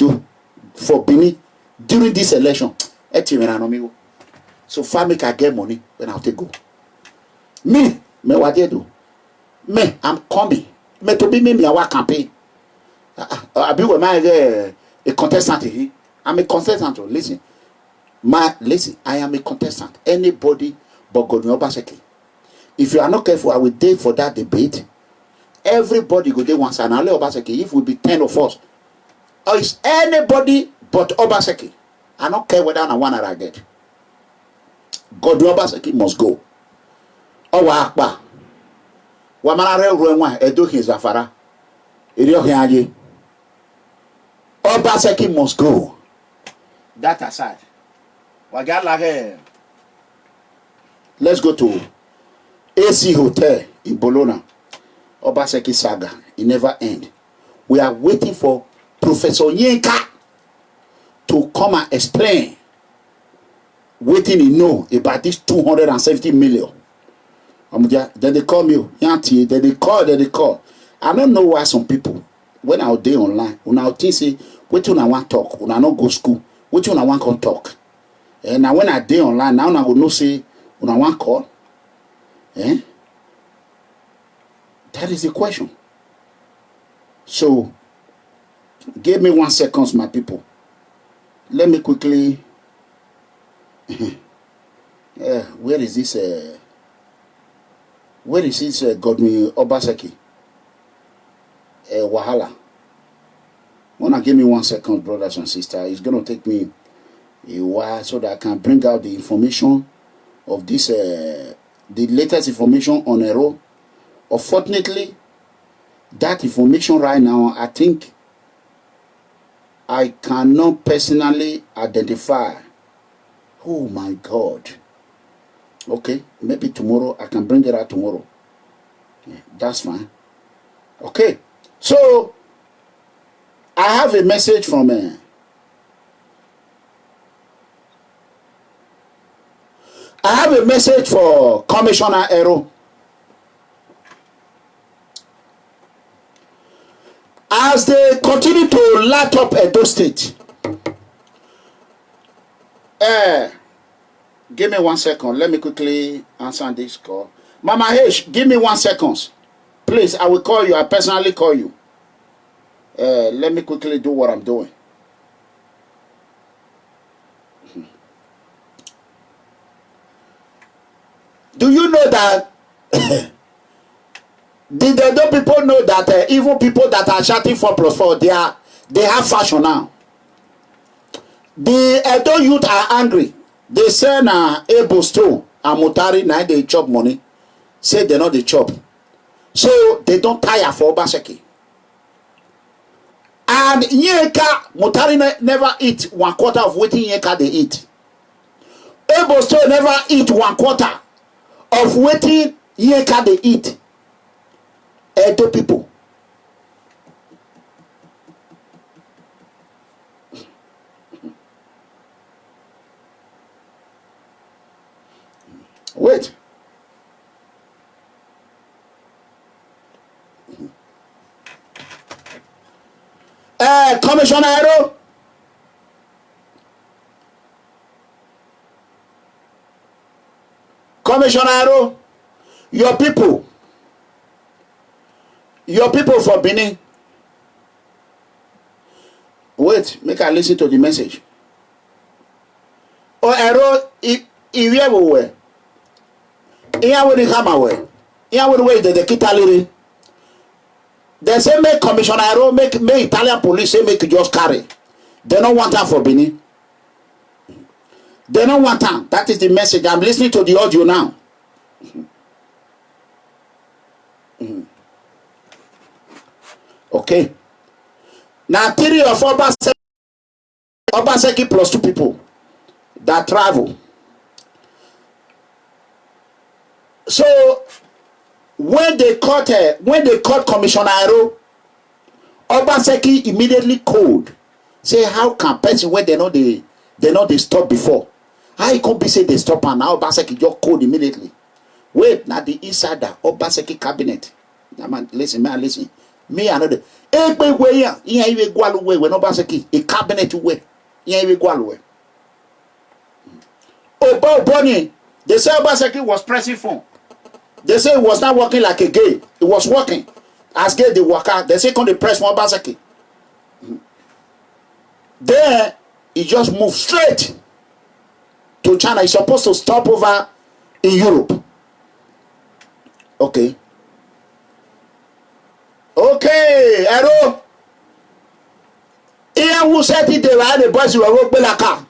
Bini during this election, so family can get money when I'll take go. Me what they do? Me, I'm coming. Me to be me our campaign. I be with my a contestant here. I'm a contestant. Listen, I am a contestant. Anybody but Godwin Obaseki. If you are not careful, I will date for that debate. Everybody go there once and I'll Obaseki. If we be 10 of us, or is anybody but Obaseki. I don't care whether I want to get. Godwin Obaseki must go. Owa akpa. Wamanare ruenwa edo hin zafara. Iri ohin aje. Obaseki must go. That aside. Let's go to AC Hotel in Bologna. Obaseki saga. It never end. We are waiting for Professor Yinka to come and explain waiting he know about this 270 million. Then they call me, Yanti, then they call. I don't know why some people, when I day online, when I think say, what you want talk, when I not go school, what you want come talk. And now when I day online, now I will know say, when I want call. Eh? That is the question. So, give me 1 second, my people. Let me quickly. Where is this? Godwin Obaseki? Wahala. Wanna give me 1 second, brothers and sisters? It's gonna take me a while so that I can bring out the information of this, the latest information on Ero. Unfortunately, that information right now, I think I cannot personally identify. Oh my God. Okay, maybe tomorrow I can bring it out tomorrow. Yeah, that's fine. Okay, so I have a message from I have a message for Commissioner Ero. As they continue to light up Edo State, give me 1 second. Let me quickly answer this call. Mama H, give me 1 second. Please, I will call you. I personally call you. Let me quickly do what I'm doing. Do you know that did the Edo people know that even people that are shouting 4+4, they have fashion now? The Edo youth are angry. They say na Ebo Stone and Mutari now they chop money. Say they not they chop. So they don't tire for Obaseki. And Yeka, Mutari never eat 1/4 of what Yeka they eat. Ebo Stone never eat 1/4 of waiting Here can they eat. Edo people. Wait. Commissioner Ero. Commissioner Ero. Your people for Benin. Wait, make I listen to the message. Oh, Ero, if you ever were. Here when they come away. Here when the Kitaliri. They say make Commissioner Ero, make Italian police say make just carry. They don't want that for Benin. They don't want that. That is the message. I'm listening to the audio now. Okay. Now 3 of Obaseki plus 2 people that travel. So when they caught Commissioner Ero, Obaseki immediately called. Say how can person when they know they stop before? How it can be say they stop and now Obaseki just called immediately. Wait, now the insider Obaseki cabinet. Man, listen. Me another. Egbe way ya. Iya iwe gwalu way when Obaseki a cabinet way. Iya iwe gwalu way. Oh, Bonnie. They say Obaseki was pressing phone. They say it was not working like a gay. It was working. As gay they work out. They say can they press for Obaseki. Then he just moved straight to China. He's supposed to stop over in Europe. Okay. Okay, Ero. Here who said it they were the boys who were Belaka.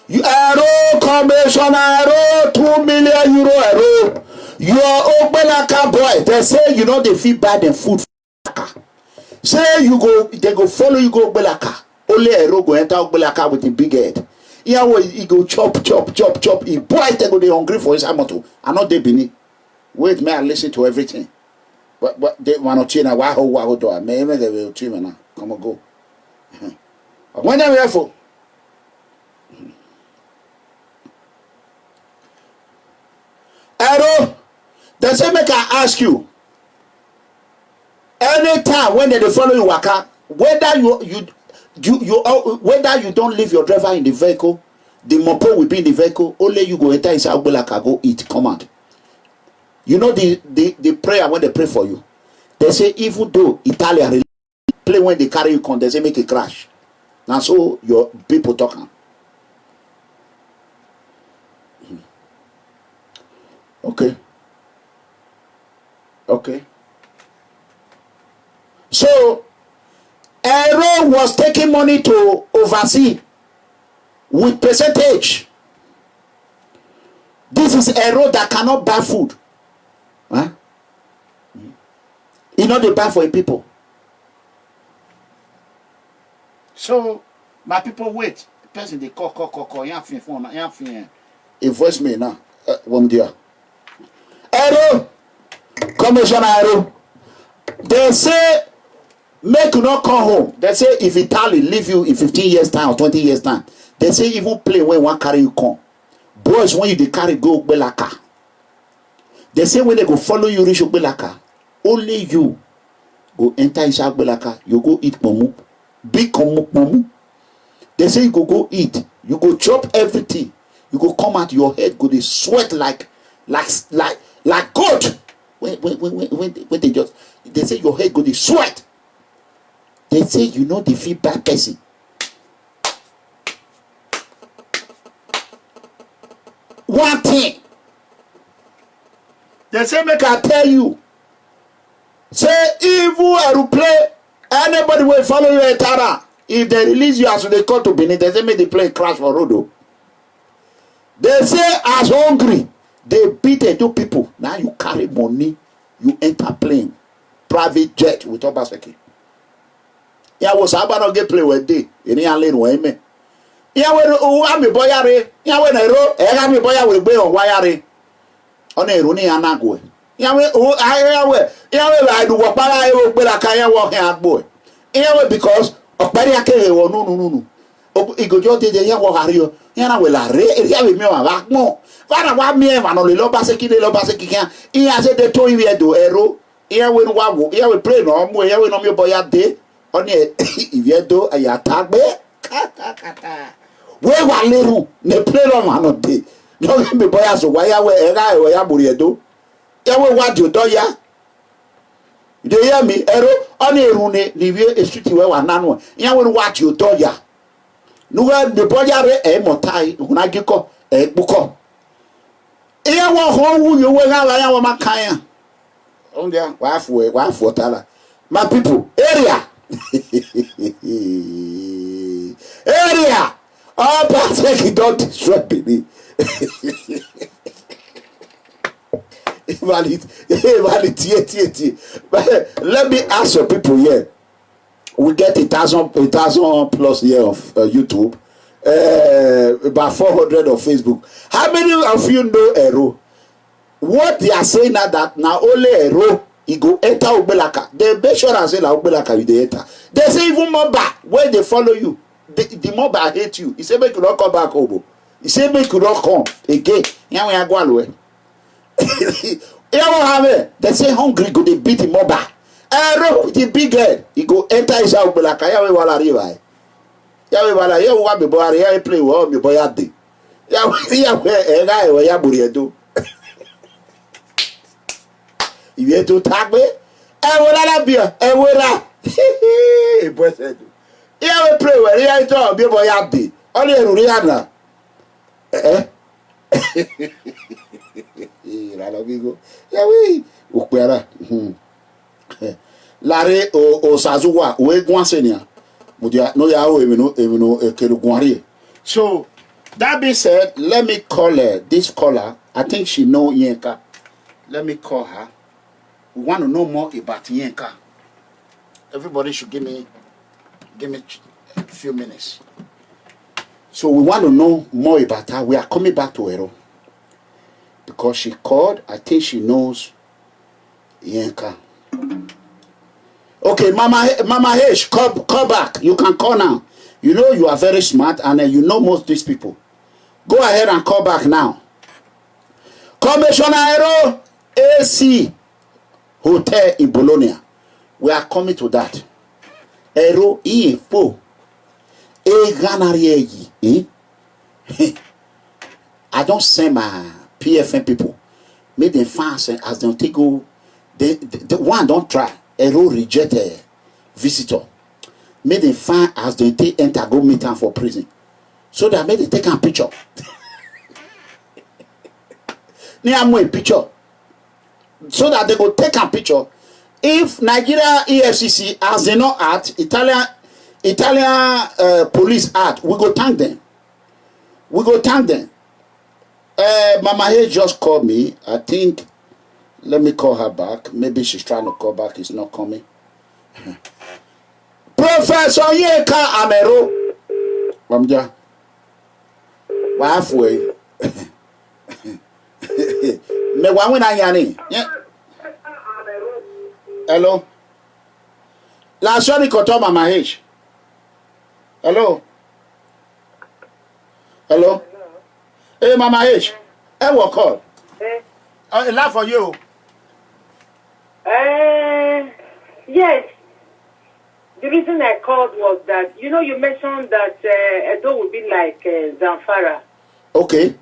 You Ero Commissioner Ero 2 million euro Ero. You are Obelaka boy. They say you know they feed bad and food. Say you go, they go follow you go Obelaka. Only Ero go enter Obelaka with the big head. Here where he go chop. He boy they go they hungry for his amato. I know they Benin. Wait, may I listen to everything. But they want to change. Why do I? Maybe they will change now. Come on, go. When they were for. Ero, they say make I ask you. Anytime when they follow you waka, whether whether you don't leave your driver in the vehicle, the mopo will be in the vehicle. Only you go enter inside Obelaka go eat. Command. You know the prayer when they pray for you. They say even though Italian play when they carry you con, they say make a crash. Now so your people talking. Okay. So Ero was taking money to oversee with percentage. This is Ero that cannot buy food. Huh? You know they buy for people. So my people wait. The person they call. Phone. A voice me now. One dia. Ero, Commissioner Ero. They say make you not come home. They say if Italy leave you in 15 years time or 20 years time, they say even play when one carry you come. Boys when you they carry go Belaka. They say when they go follow you reach Belaka, only you go enter inside Belaka, you go eat momu. Big momu. They say you go eat, you go chop everything. You go come out your head, go they sweat like goat. When they say your head go they sweat. They say you know the feedback person. One thing. They say make I tell you. Say evil aeroplane. Anybody will follow you at Tara. If they release you as they come to Benin, they say make the plane crash for road. They say as hungry. They beat the 2 people. Now you carry money. You enter plane. Private jet with Obaseki. Yeah, was about get play with day. Any lane way me. Yeah, I'm a boyare. Yeah, when I wrote, I'm a boy will be on wire. On a running anagwe. I do what I will be like I walk here boy. Because of Pariake or no. Igojo de yawo hario. Yana will a re with me on back more. Vana wa me and only Lobaseki de Lobaseki can. He has said the 2 year do ero. Here we wabu. Here we pray no more. Here we know your boy at day. Only if you do a attack be. Where wa leru ne play no man of day. No me boy as why we era we ya buriedo. Here we what you do ya. You hear me? Ero only rune ni we a street where wa nanu. Here we what you do ya. Nuga the boy are motai unagiko buko. Here we ho you we ga ya wa makanya. Only wa tala. My people area. Area. Oh, Patrick, don't destroy me. Valid. Let me ask your people here. We get 1,000 plus here of YouTube, about 400 of Facebook. How many of you know Ero? What they are saying that now only Ero he go enter Ubelaka. They make sure I say la Ubelaka you dey enter. They say even more back when they follow you. The mob hate you. He say make you not come back home. He say make you not come again. Here we are going away. Here we have it. They say hungry go they beat the mob. With the big head. He go enter his house like here we wala river. Here we wala here we want me boy here play with me boy at day. Here we guy we ya buriedo. If you to tag me, wala beer. Wala. Boy said. Here we pray where here to be boy happy. Only Rihanna. Rala bigo. Yeah we. Ukwera. Lare o sazuwa we gwansenia. Mudia no ya o evino ekelu gwanri. So that being said, let me call this caller. I think she know Yenka. Let me call her. We want to know more about Yenka. Everybody should give me a few minutes. So we want to know more about her. We are coming back to Ero. Because she called, I think she knows Yenka. Okay, Mama H, call back. You can call now. You know you are very smart and you know most of these people. Go ahead and call back now. Commissioner Ero AC Hotel in Bologna. We are coming to that. Ero Ifo. I don't send my PFN people. Make them fast as they take go. The one don't try. Ero reject a visitor. Make them find as they take enter go meet them for prison. So that made they take a picture. Near more picture. So that they go take a picture. If Nigeria EFCC as they know at Italian police act, we go thank them. Mama Hay just called me. I think let me call her back. Maybe she's trying to call back. It's not coming. Professor Yeka Amero. Wamja. Halfway. Me wawina yani. Hello. La shoni koto Mama H. Hello. Hello. Hey Mama H. Hey, what call? A laugh for you. Yes. The reason I called was that, you mentioned that Edo would be like Zamfara. Okay.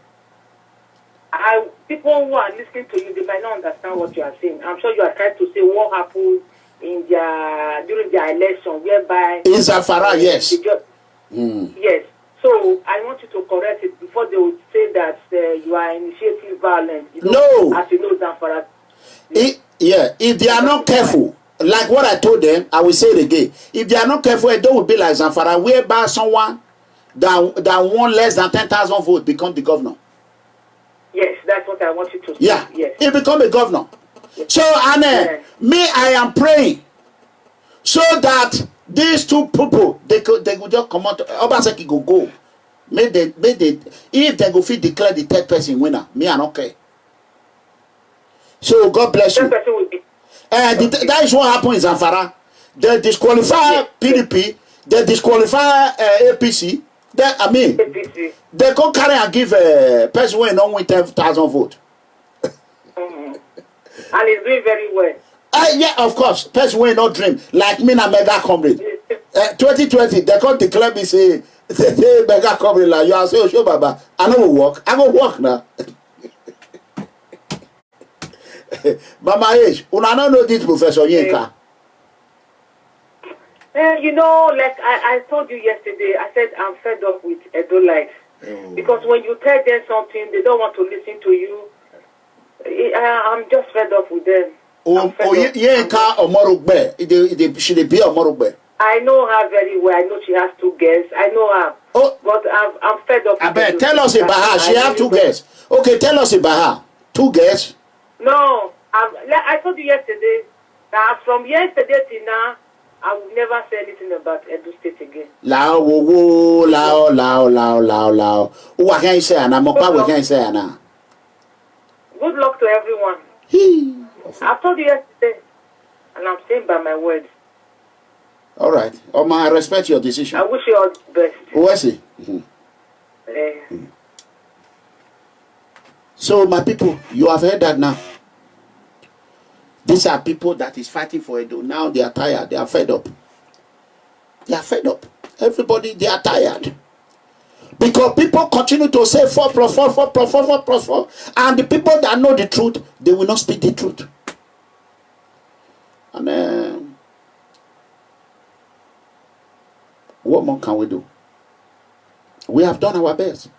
People who are listening to you, they might not understand what you are saying. I'm sure you are trying to say what happened during their election, whereby... In Zamfara, yes. Yes. So I want you to correct it before they would say that you are initiating violence. No. As you know, Zamfara. If they are not careful, like what I told them, I will say it again. If they are not careful, it will be like Zamfara, whereby someone that won less than 10,000 votes become the governor. Yes, that's what I want you to say. Yeah, yes. He become a governor. Yes. So, me, I am praying so that these two people, they could just come out. Obaseki go. If they go fit declare the third person winner, me, I don't care. So God bless That you. person will be. That is what happened in Zamfara. They disqualify PDP. They disqualify APC. APC. They go carry and give person who don't win 10,000 votes. And he's doing very well. Yeah, of course. Person who not dream like me na mega comrade. 2020, they can't declare me say mega comrade like you are say Osho Baba. I know work. I go work now. Mama H, una no know this Professor Yinka. You know, like I told you yesterday, I said I'm fed up with Edo life. Because when you tell them something, they don't want to listen to you. I'm just fed up with them. Yinka Omorogbe. She be Omorogbe. I know her very well. I know she has 2 girls. I know her. Oh, but I'm fed up. I bet. Tell us about her. She have 2 girls. Okay, tell us about her. 2 girls. No, I told you yesterday that from yesterday till now, I will never say anything about Edo State again. Lao. What can you say? And what can you say now? Good luck to everyone. I told you yesterday, and I'm saying by my words. All right. I respect your decision. I wish you all the best. Who is he? So, my people, you have heard that now. These are people that is fighting for Edo. Now they are tired. They are fed up. They are fed up. Everybody, they are tired. Because people continue to say 4 plus 4, 4 plus 4, 4 plus 4. And the people that know the truth, they will not speak the truth. And what more can we do? We have done our best.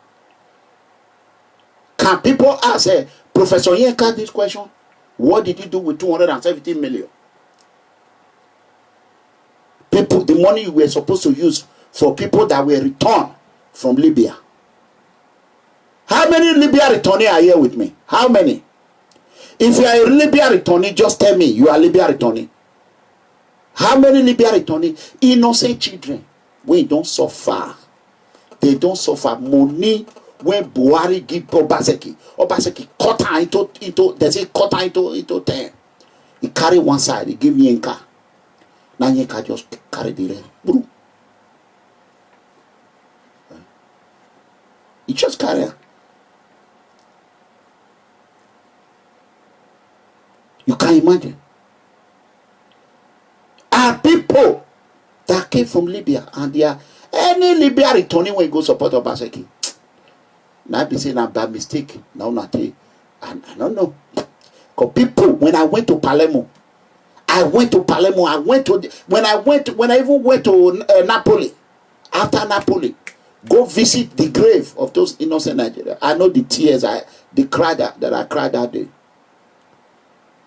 Can people ask Professor Yinka this question? What did you do with 270 million? People, the money you were supposed to use for people that were returned from Libya. How many Libya returnees are here with me? How many? If you are a Libya returnee, just tell me you are Libya returnee. How many Libya returnees? Innocent children. We don't suffer. They don't suffer. Money when Buhari give Obaseki cut her into they say cut her into 10. He carry one side, he give Yinka. Now Yinka just carry the rest. He just carry her. You can imagine. Are people that came from Libya and they are any Libya returning when you go support Obaseki. Now be saying that by mistake. Now not I don't know. Because people, when I went to Palermo, when I even went to Napoli, after Napoli, go visit the grave of those innocent Nigerians. I know the tears, the cry that I cried that day.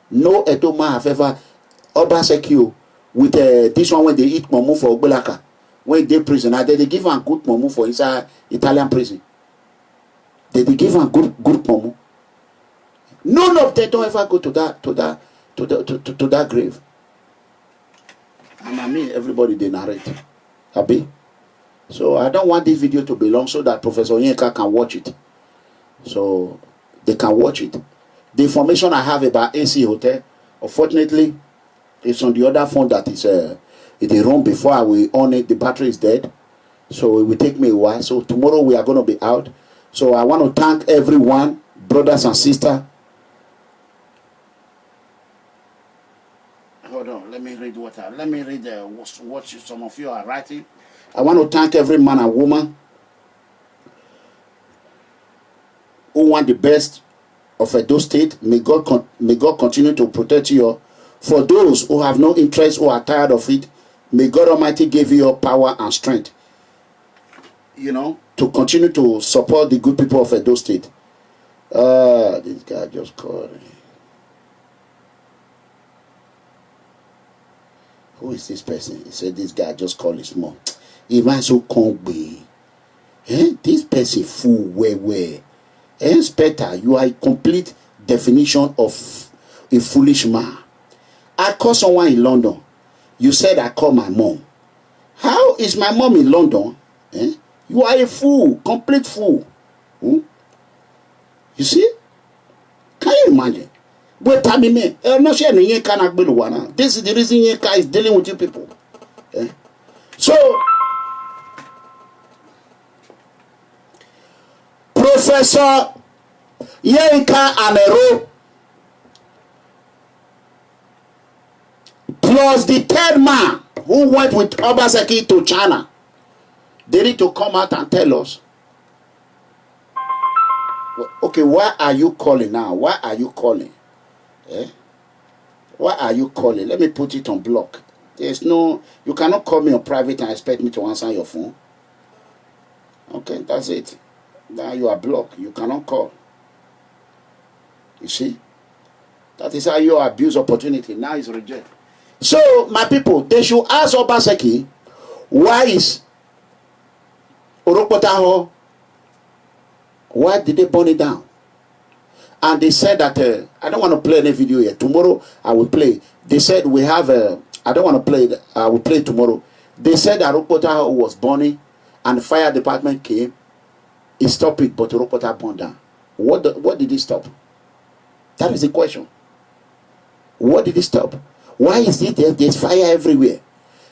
No Edo man have ever Obaseki with this one when they eat momu for Ogbelaka. When they prison, they give them good momu for inside Italian prison. They give them good momu. None of them don't ever go to that grave. And I mean everybody they narrate. Happy? So I don't want this video to be long so that Professor Yinka can watch it. So they can watch it. The information I have about AC Hotel, unfortunately, it's on the other phone that is in the room before I will on it. The battery is dead. So it will take me a while. So tomorrow we are going to be out. So I want to thank everyone, brothers and sisters. Hold on, let me read what some of you are writing. I want to thank every man and woman who want the best of Edo State. May God continue to protect you. For those who have no interest or are tired of it, may God Almighty give you your power and strength, to continue to support the good people of Edo State. This guy just called me. Who is this person? He said this guy just called his mom. Even so can't be. This person fool where. Inspector, you are a complete definition of a foolish man. I call someone in London. You said I call my mom. How is my mom in London? You are a fool, complete fool. You see? Can you imagine? Wait a minute. Not sure any cannot be one. This is the reason Yinka is dealing with you people. So, Professor Yinka Anero plus the third man who went with Obaseki to China, they need to come out and tell us. Okay, why are you calling now? Why are you calling? Why are you calling? Let me put it on block. There's no, you cannot call me on private and expect me to answer your phone. Okay, that's it. Now you are blocked. You cannot call. You see? That is how you abuse opportunity. Now it's rejected. So, my people, they should ask Obaseki, why is Oropotaho, why did they burn it down? And they said that, I don't want to play any video here. Tomorrow, I will play. They said we have, I don't want to play it. I will play tomorrow. They said that Oropotaho was burning, and the fire department came. He stopped it, but Oropotaho burned down. What did he stop? That is the question. What did he stop? Why is it there's fire everywhere?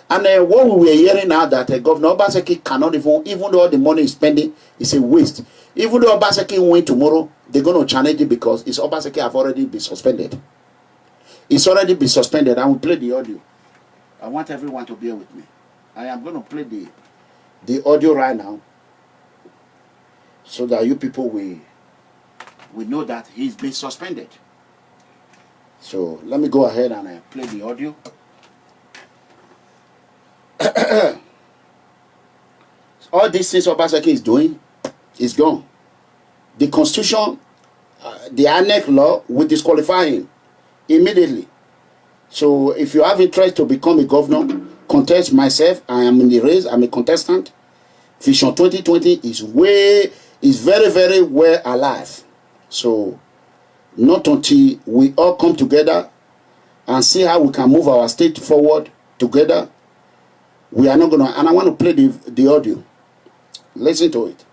And what we were hearing now that Governor Obaseki cannot even though the money is spending, it's a waste. Even though Obaseki win tomorrow, they're going to challenge it because it's Obaseki have already been suspended. It's already been suspended. I will play the audio. I want everyone to bear with me. I am going to play the audio right now so that you people will know that he's been suspended. So let me go ahead and play the audio. All these things Obaseki is doing is gone. The constitution, the annex law will disqualify him immediately. So if you have interest to become a governor, contest myself. I am in the race. I'm a contestant. Vision 2020 is very, very well alive. So not until we all come together and see how we can move our state forward together, we are not going to. And I want to play the audio. Listen to it.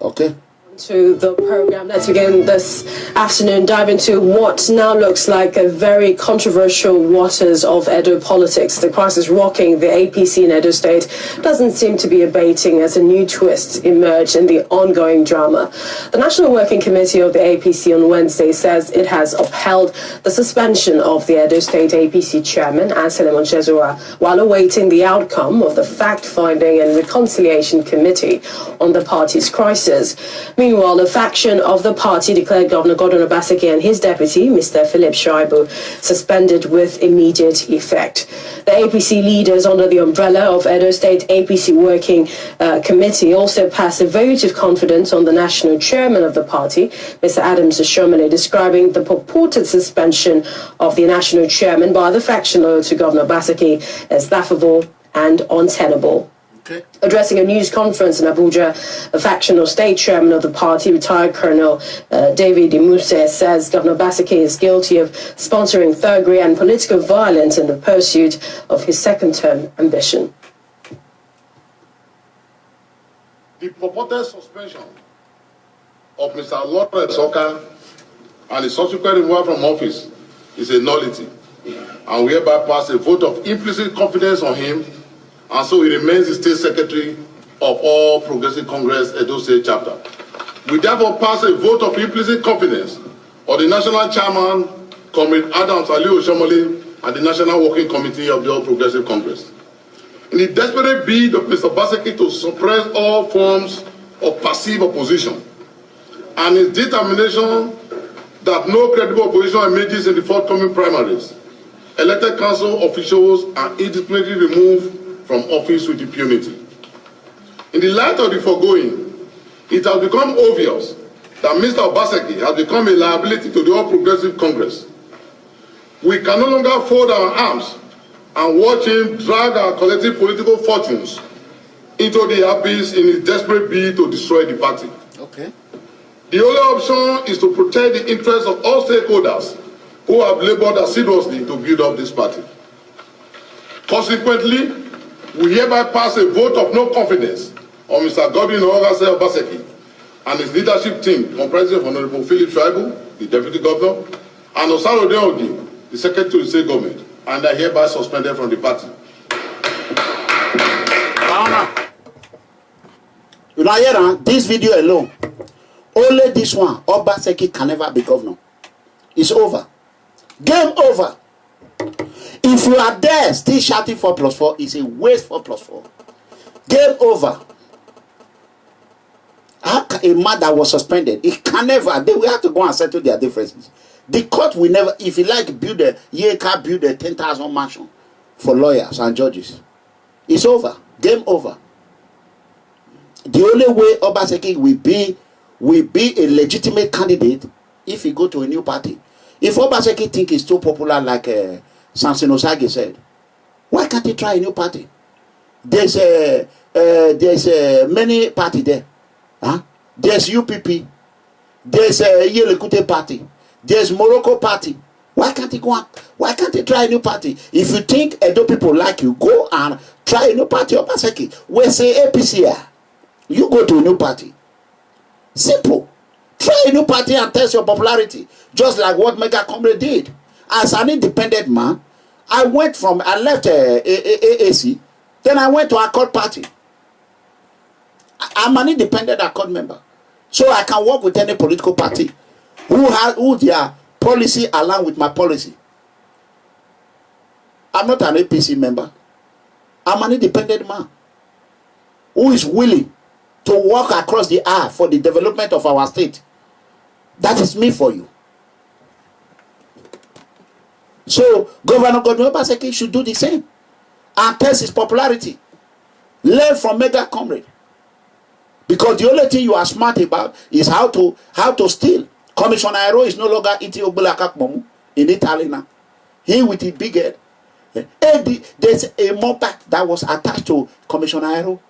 Okay. To the program. Let's begin this afternoon, dive into what now looks like a very controversial waters of Edo politics. The crisis rocking the APC in Edo State doesn't seem to be abating as a new twist emerged in the ongoing drama. The National Working Committee of the APC on Wednesday says it has upheld the suspension of the Edo State APC chairman, Anselm Onchezua, while awaiting the outcome of the fact-finding and reconciliation committee on the party's crisis. Meanwhile, a faction of the party declared Governor Gordon Obaseki and his deputy, Mr. Philip Shaibu, suspended with immediate effect. The APC leaders under the umbrella of Edo State APC Working Committee also passed a vote of confidence on the national chairman of the party, Mr. Adams Ashomole, describing the purported suspension of the national chairman by the faction loyal to Governor Obaseki as laughable and untenable. Okay. Addressing a news conference in Abuja, a factional state chairman of the party, retired Colonel David Imuse, says Governor Obaseki is guilty of sponsoring thuggery and political violence in the pursuit of his second-term ambition. The purported suspension of Mr. Lawrence Oka and his subsequent removal from office is a nullity, and we hereby pass a vote of implicit confidence on him, and so he remains the State Secretary of All Progressive Congress Edo State Chapter. We therefore pass a vote of implicit confidence on the National Chairman, Comrade Adams Ali Oshomole, and the National Working Committee of the All Progressive Congress. In the desperate bid of Mr. Obaseki to suppress all forms of passive opposition, and his determination that no credible opposition emerges in the forthcoming primaries, elected council officials are indiscriminately removed from office with impunity. In the light of the foregoing, it has become obvious that Mr. Obaseki has become a liability to the All Progressive Congress. We can no longer fold our arms and watch him drag our collective political fortunes into the abyss in his desperate bid to destroy the party. Okay. The only option is to protect the interests of all stakeholders who have labored assiduously to build up this party. Consequently, we hereby pass a vote of no confidence on Mr. Godwin Obaseki and his leadership team, comprising of Honorable Philip Schreiber, the Deputy Governor, and Osaro Deogi, the Secretary to the State Government, and are hereby suspended from the party. You know, here, this video alone, only this one, Obaseki can never be governor. It's over. Game over. If you are there still shouting 4+4, it's a waste 4+4. Game over. How can a man that was suspended, it can never, they will have to go and settle their differences. The court will never, if you like, build a 10,000 mansion for lawyers and judges. It's over. Game over. The only way Obaseki will be a legitimate candidate if he go to a new party. If Obaseki think he's too popular, like Samson Osage said, why can't he try a new party? There's many party there. Huh? There's UPP. There's Yelekute party. There's Morocco party. Why can't he go on? Why can't he try a new party? If you think Edo people like you, go and try a new party. Obaseki, we say APC. You go to a new party. Simple. Try a new party and test your popularity. Just like what Mega Comrade did. As an independent man, I left AAC, then I went to Accord Party. I'm an independent Accord member. So I can work with any political party who their policy align with my policy. I'm not an APC member. I'm an independent man who is willing to walk across the aisle for the development of our state. That is me for you. So Governor Godwin Obaseki should do the same and test his popularity. Learn from Mega Comrade. Because the only thing you are smart about is how to steal. Commissioner Aero is no longer eating Obulakakmomu in Italy now. He with his big head. There's a mopper that was attached to Commissioner Aero.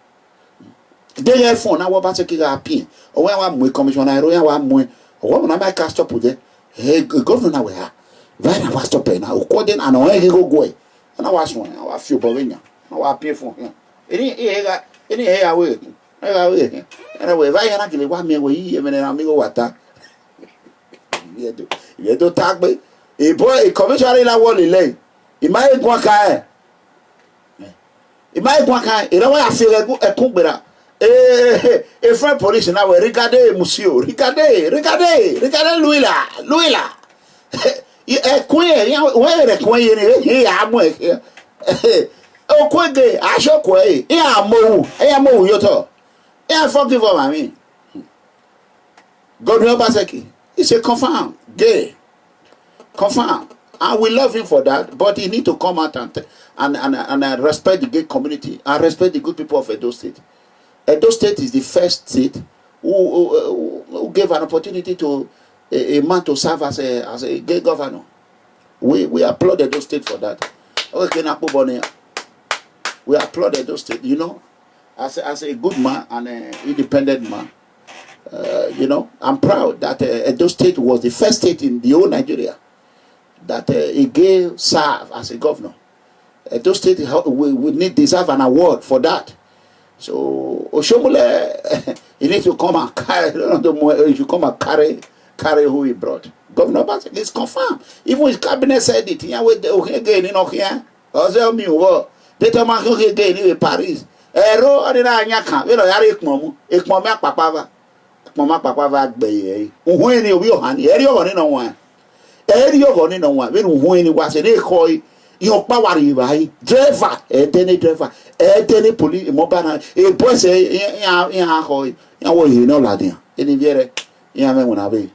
They have phone now Obaseki got pin. Or when I'm Commissioner Aero, I'm with what I might cast up with it. Hey, Governor, we are. Right now, what's up now? According and away he go. And I was one. I was few Bovina. I was pay for him. Any hair away. Anyway, if I actually want me, we even an amigo water. You don't tag me. A boy, a commissioner in a wall in lane. It might go a It might go a you know why I feel a cook a friend police now, Ricade, Monsieur, Ricade, Luila. A queen, where a queen here, I'm with here. Oh, quick, I shock way. Yeah, I'm moo, Yoto. Yeah, forgive him, I mean. Godwin Obaseki is a confirmed gay. Confirmed. And we love him for that, but he need to come out and respect the gay community and respect the good people of Edo State. Edo State is the first state who gave an opportunity to a man to serve as a gay governor. We applaud Edo State for that. We applaud Edo State, you know, as a good man and an independent man. You know, I'm proud that Edo State was the first state in the whole Nigeria that a gay served as a governor. Edo State we deserve an award for that. So Oshomole, you need to come and carry. You should come and carry who he brought. Governor Obaseki is confirmed. Even his cabinet said it. Yeah, with again, you know here. Also me over. They told me again in Paris. Ero adina anyaka. We no yari ekmomu. Ekmomu akpakpava. Ekmomu akpakpava agbe. Uhuni obi ohani. Eri ogoni no wan. Eri ogoni no wan. We uhuni wase ne koi. Your power yi driver driver police mobile e boy say ya ho ya wo yi no ladin eni viere ya me wona be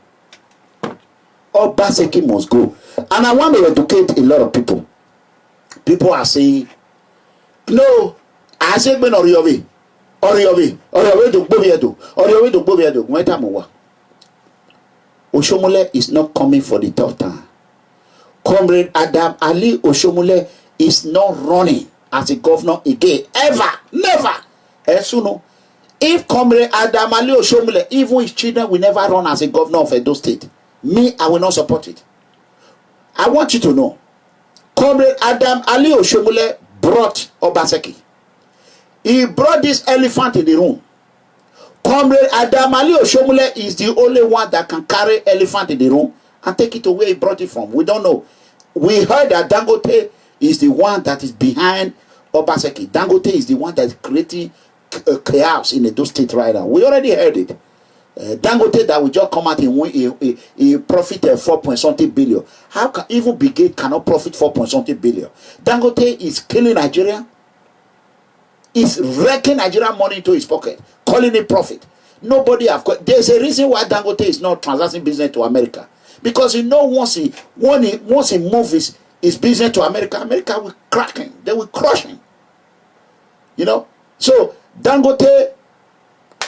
Obaseki must go. And I want to educate a lot of people. People are saying no, I say ben Oriovi to Bobiedo Weta Mowa. Oshomole is not coming for the third time. Comrade Adam Ali Oshomole is not running as a governor again. Ever. Never. Esuno. If Comrade Adam Ali Oshomole, even his children will never run as a governor of Edo State, me, I will not support it. I want you to know. Comrade Adam Ali Oshomole brought Obaseki. He brought this elephant in the room. Comrade Adamali Oshomole is the only one that can carry elephant in the room and take it to where he brought it from. We don't know. We heard that Dangote is the one that is behind Obaseki. Dangote is the one that is creating chaos in Edo State right now. We already heard it. Dangote that will just come out and he profit 4.something billion. How can even Brigade cannot profit 4.something billion? Dangote is killing Nigeria. He's wrecking Nigerian money into his pocket, calling it profit. Nobody have. There's a reason why Dangote is not transacting business to America, because he know once he moves his business to America, America will crack him. They will crush him. You know. So Dangote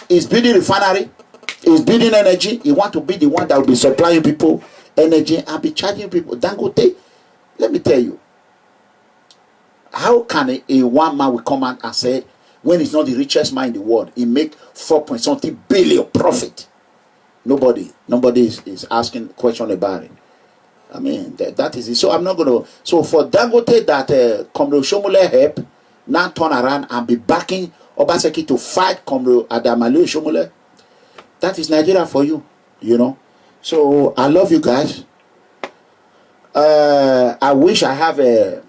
is building refinery. He's building energy. He want to be the one that will be supplying people energy and be charging people. Dangote, let me tell you, how can a one man will come out and say, when he's not the richest man in the world, he make 4.something billion profit? Nobody is asking question about it. I mean, that is it. So I'm not going to. So for Dangote that Comrade Oshomole help now turn around and be backing Obaseki to fight Comrade Adamali Oshomole, that is Nigeria for you, you know. So I love you guys. I wish I have a.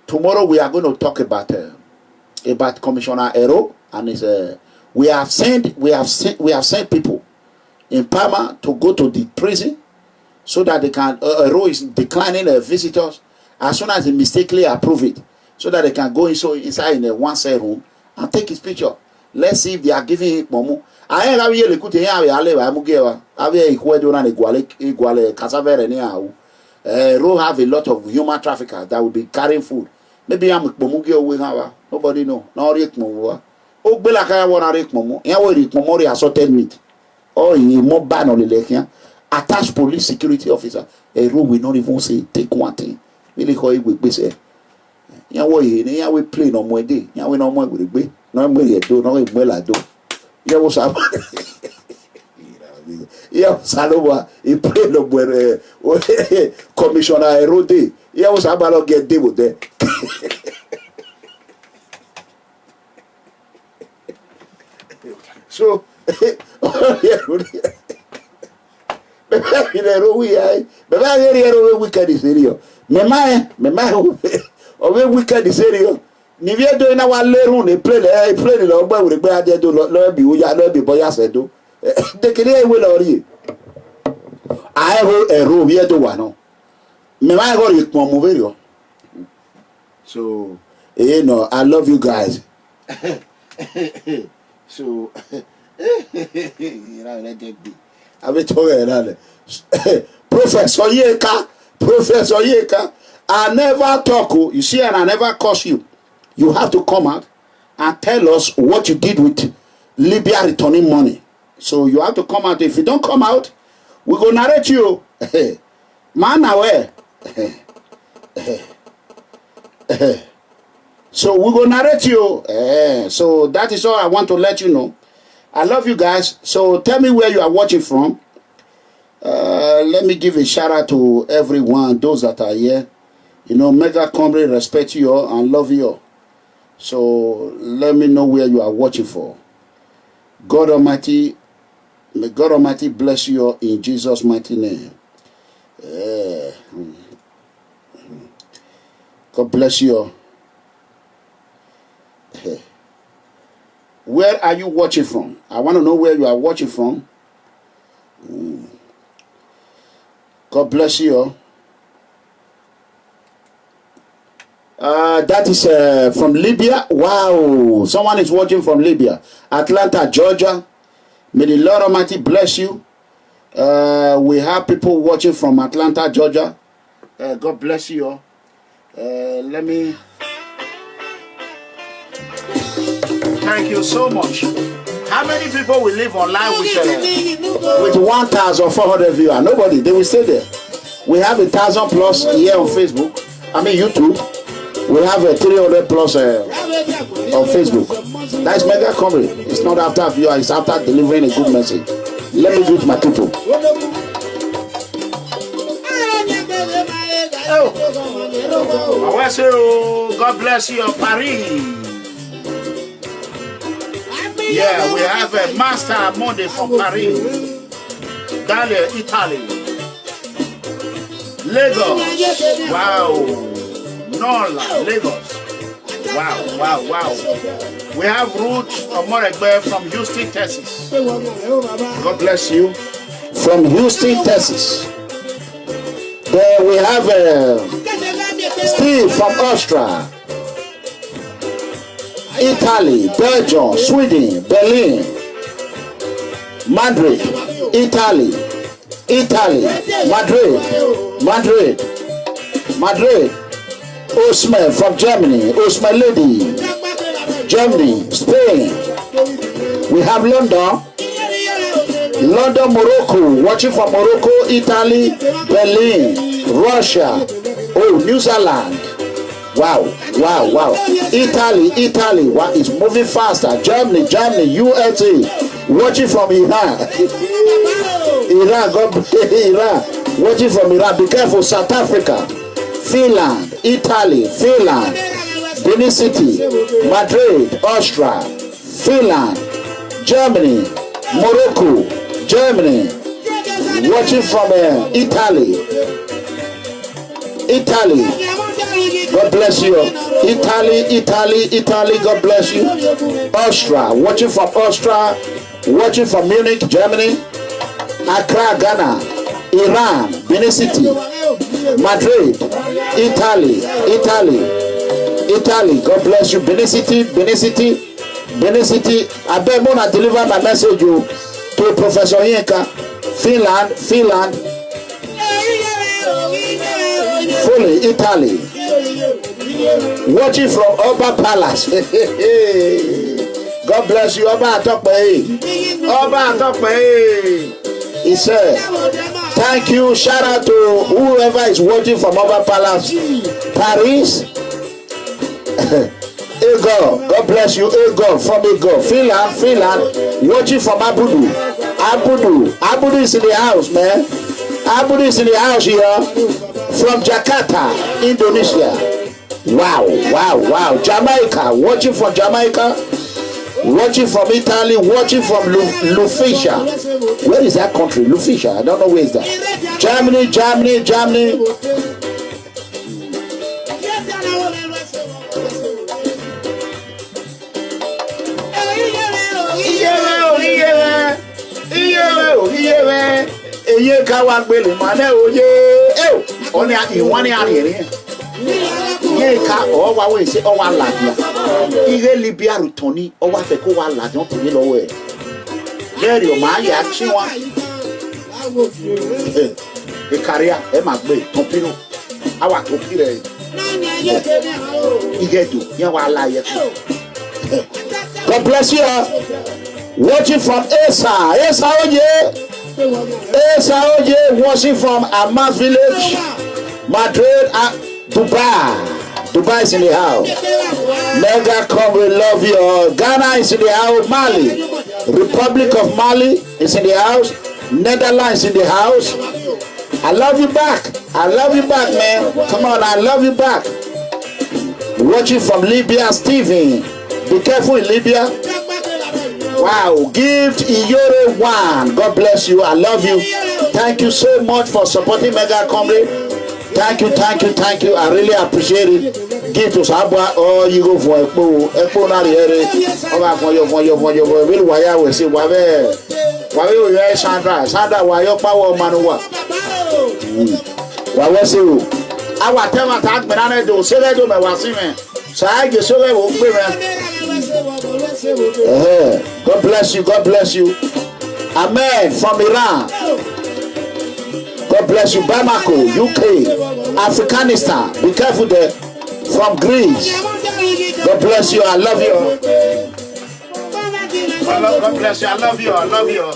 Tomorrow we are going to talk about Commissioner Ero and his. We have sent people in Parma to go to the prison so that they can. Ero is declining visitors as soon as they mistakenly approve it, so that they can go inside in a one-cell room and take his picture. Let's see if they are giving him momo. I ain't having you to hear I mugewa. Have a equador iguale cassavere near. Ro have a lot of human traffickers that will be carrying food. Maybe I'm Momugi we have. Nobody know. No Rick Momo. Oh, Belaka want to Rick Momo. Here we Rick Momori assorted meat. Oh, he more ban on the lake here. Attached police security officer. A room we not even say take one thing. Really call it with say. Here we play no more day. Here we no more with the no more do no more do. Here was up. Here Salova, he played no more Commissioner Erode. Here was about get deal with that. So, wicked is serious. Wicked is serious. Nivia do na wa lerun they play the logba with the gba ade do lo bi wo ya lo bi boya se do. De kini e we lo ri. I ho ero bi e do wa no. Me ma go ri pon mo very. So, you know, I love you guys. So, you know, let it be. I will tell you that. Professor Yeka, I never talk, you see, and I never curse you. You have to come out and tell us what you did with Libya returning money. So you have to come out. If you don't come out, we go narrate you. Man aware. So we go narrate you. So that is all I want to let you know. I love you guys. So tell me where you are watching from. Let me give a shout out to everyone, those that are here. You know, Mega Comrade, respect you all and love you all. So let me know where you are watching for. God Almighty, may God Almighty bless you all in Jesus' mighty name. God bless you all. Where are you watching from? I want to know where you are watching from. God bless you all. That is from Libya. Wow, someone is watching from Libya. Atlanta, Georgia. May the Lord Almighty bless you. We have people watching from Atlanta, Georgia. God bless you all. Let me. Thank you so much. How many people will live online with 1,400 viewers? Nobody. They will stay there. We have 1,000 plus here on Facebook. I mean YouTube. We have 300 plus on Facebook. That's Mega Comrade. It's not after viewers. It's after delivering a good message. Let me greet my people. Oh, God bless you, Paris. Yeah, we have a Master Monday from Paris. Dale, Italy. Lagos. Wow. Nola, Lagos. Wow, wow, wow. We have Ruth Omoregbe from Houston, Texas. God bless you. From Houston, Texas. Then we have Steve from Austria. Italy, Belgium, Sweden, Berlin, Madrid, Italy, Madrid, Osman from Germany, Osman Lady, Germany, Spain. We have London, Morocco, watching from Morocco, Italy, Berlin, Russia, New Zealand. Wow. Italy, wow, it's moving faster. Germany, USA, watching from Iran. Iran, watching from Iran. Be careful, South Africa, Finland, Benin City, Madrid, Austria, Finland, Germany, Morocco, Germany, watching from Italy. God bless you. Italy, God bless you. Austria, watching from Austria, watching from Munich, Germany, Accra, Ghana, Iran, Benin City, Madrid, Italy. God bless you. Benin City. I beg Mona deliver my message to Professor Yinka. Finland. Fully, Italy. Watching from Oba Palace. God bless you, Oba Atokpe. He said, thank you. Shout out to whoever is watching from Oba Palace, Paris. Ego, God bless you. Ego from Ego, Finland. Watching from Abudu. Abudu is in the house, man. Abudu is in the house here. From Jakarta, Indonesia. Wow. Jamaica, watching from Jamaica, watching from Italy, watching from Luficia. Where is that country? Luficia, I don't know where is that. Germany. Eye kawa gbele mane oye oni iwani arire ye ka o wa we se o wa ladia ire libia rutoni o wa fe ko wa ladia on timi lowo e leri o ma ya chi wa e career e ma gbe ton pinu awa to pire igedo yan wa la ye. God bless you. Watching from Esa Oye, watching from Amas Village, Madrid, Dubai is in the house. Mega come, we love you. Ghana is in the house. Mali, Republic of Mali is in the house. Netherlands in the house. I love you back, man. Come on, I love you back. Watching from Libya, Stephen. Be careful in Libya. Wow, gift Iyore 1. God bless you. I love you. Thank you so much for supporting Mega Comedy. Thank you. I really appreciate it. Give to Sabwa or you go for Epo Nariere. For your really why we say why you Sandra, why your power manuwa. Why was you? I was telling that banana do say that do my wasime. So I just so will be. God bless you. Amen. From Iran. God bless you. Bamako, UK, Afghanistan. Be careful there. From Greece. God bless you. I love you. God bless you. I love you.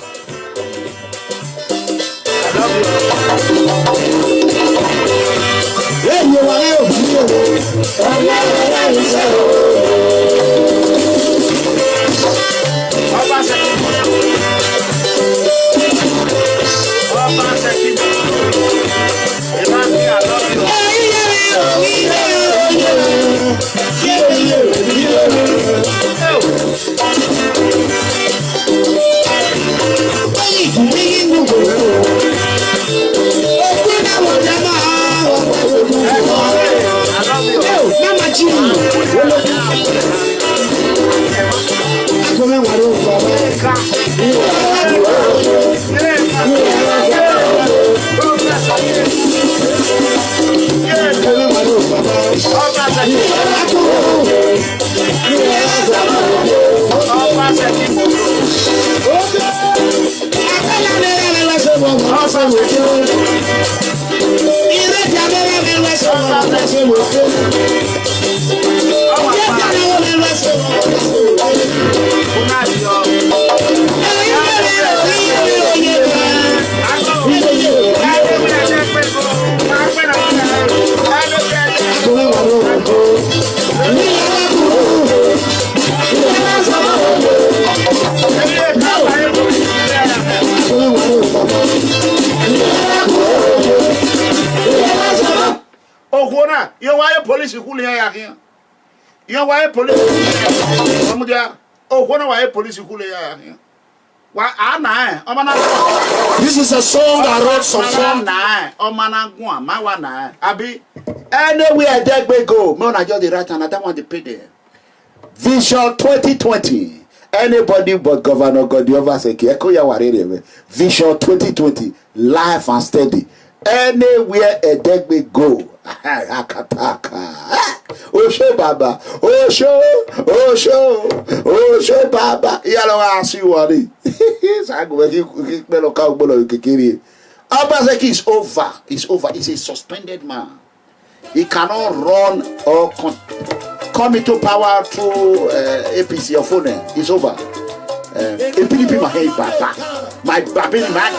You why police who lay here? You why police? Oh, one why police who lay here? Why, this is a song I wrote some song now. Oh, man, my one. Abi, anywhere that we go, man, I just the right and I don't want to pay there. Vision 2020. Anybody but Governor Godiova Seki. Vision 2020. Life and steady. Anywhere a deck we go. Osho Baba. Osho Baba. Yalo asi wari. Obaseki is over. It's over. He's a suspended man. He cannot run or come into power through APC or phone. It's over. My baby, my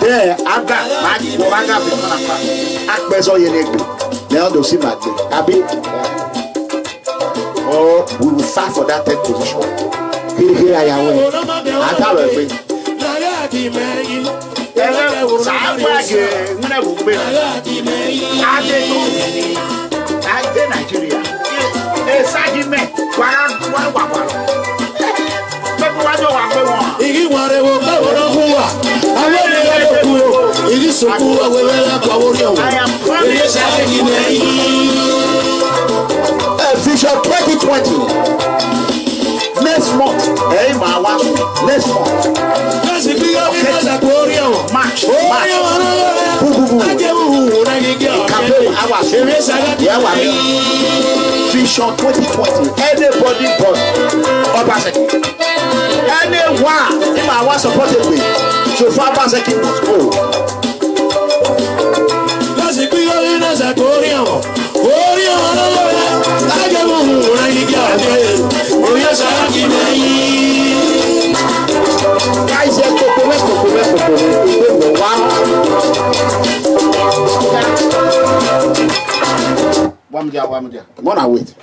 there, I've got my oh, we will fight for that third position. Here I am. I tell you. Nigeria. Vision 2020. Next month. Hey, my wife. Next month. March. Vision 2020. Anybody but Obaseki. Anyone if I was supported with so far Obaseki must go. Wait.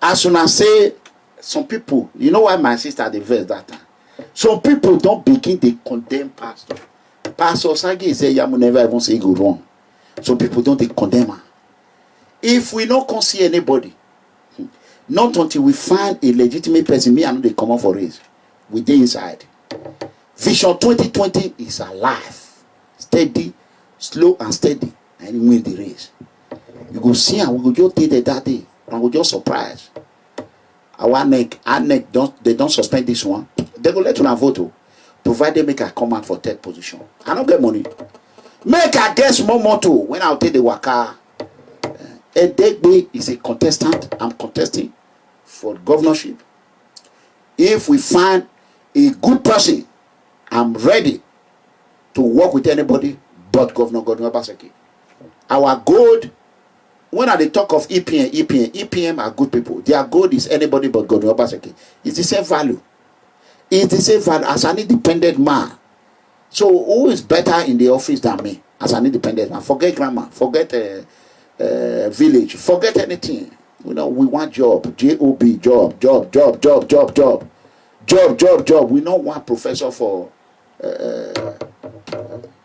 As soon as say some people, you know why my sister the verse that time. Some people don't begin to condemn pastor. Pastor Sagi say Yamu never even say go wrong. Some people don't they condemn her. If we don't come see anybody, not until we find a legitimate person, me and they come out for race. We dey inside. Vision 2020 is alive, steady, slow and steady, and win the race. You go see and we go just take the that day, and we just surprise. Our neck, they don't suspend this one. They go let you vote, provided make a come out for third position. I don't get money. Make a guess more motto when I'll take the waka. Edegbe is a contestant. I'm contesting for governorship. If we find a good person, I'm ready to work with anybody but Governor Godwin Obaseki. Our goal, when they talk of EPM are good people. Their goal is anybody but Godwin Obaseki. It's the same value. It's the same value as an independent man. So who is better in the office than me as an independent man? Forget grammar, forget village, forget anything. You know, we want job, job. We don't want professor for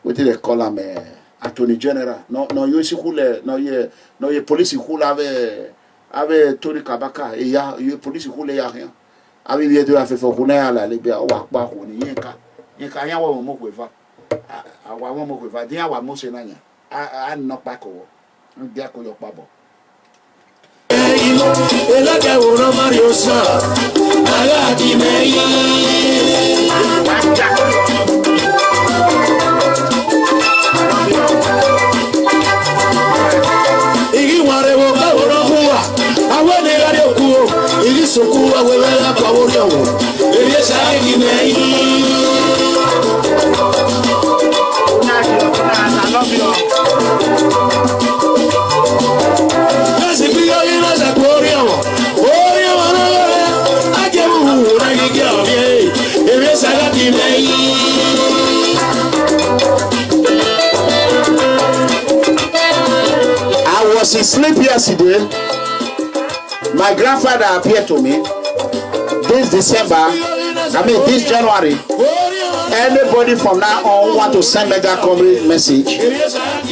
what do they call him? Attorney General. No, you see who no, you police who have Tony Kabaka. You police who lay here. I will do a for Huna la Libya or walk back when you can't have a mock with her. I want with her. They are most in I'm not back over. Get your bubble. Mariosa, Magati Mei. Igi Warewo, Kawarahua, Awane Radioku, Igi Sokua, Wela Kawario, Eliasagi Mei. I love you. I was in sleep yesterday. My grandfather appeared to me this this January. Anybody from now on want to send me that community message,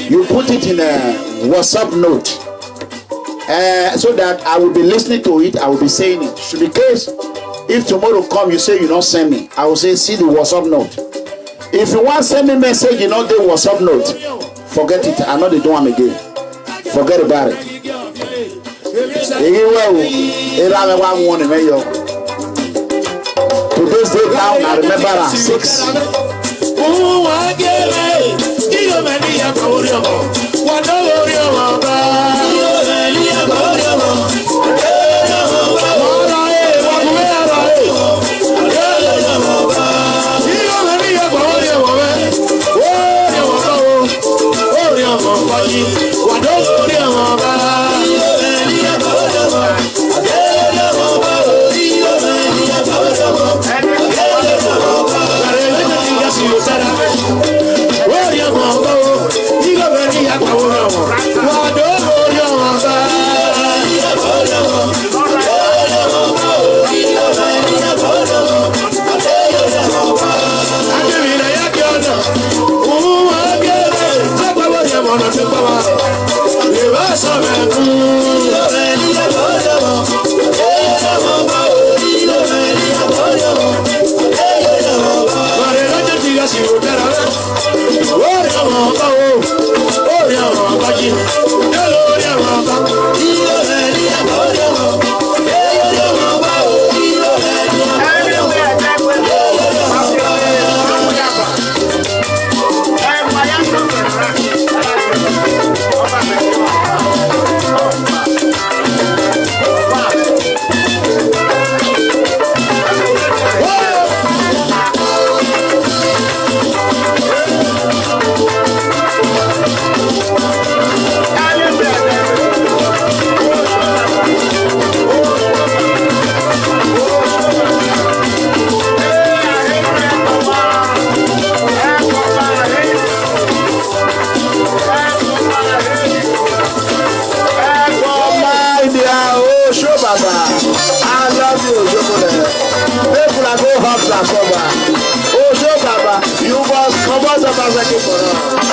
you put it in a WhatsApp note, so that I will be listening to it. I will be saying it. So in case if tomorrow come you say you don't send me, I will say see the WhatsApp note. If you want to send me message, you know the WhatsApp note, forget it. I know they don't want me again. Forget about it. Today's date now, I remember at 6. You must come out of the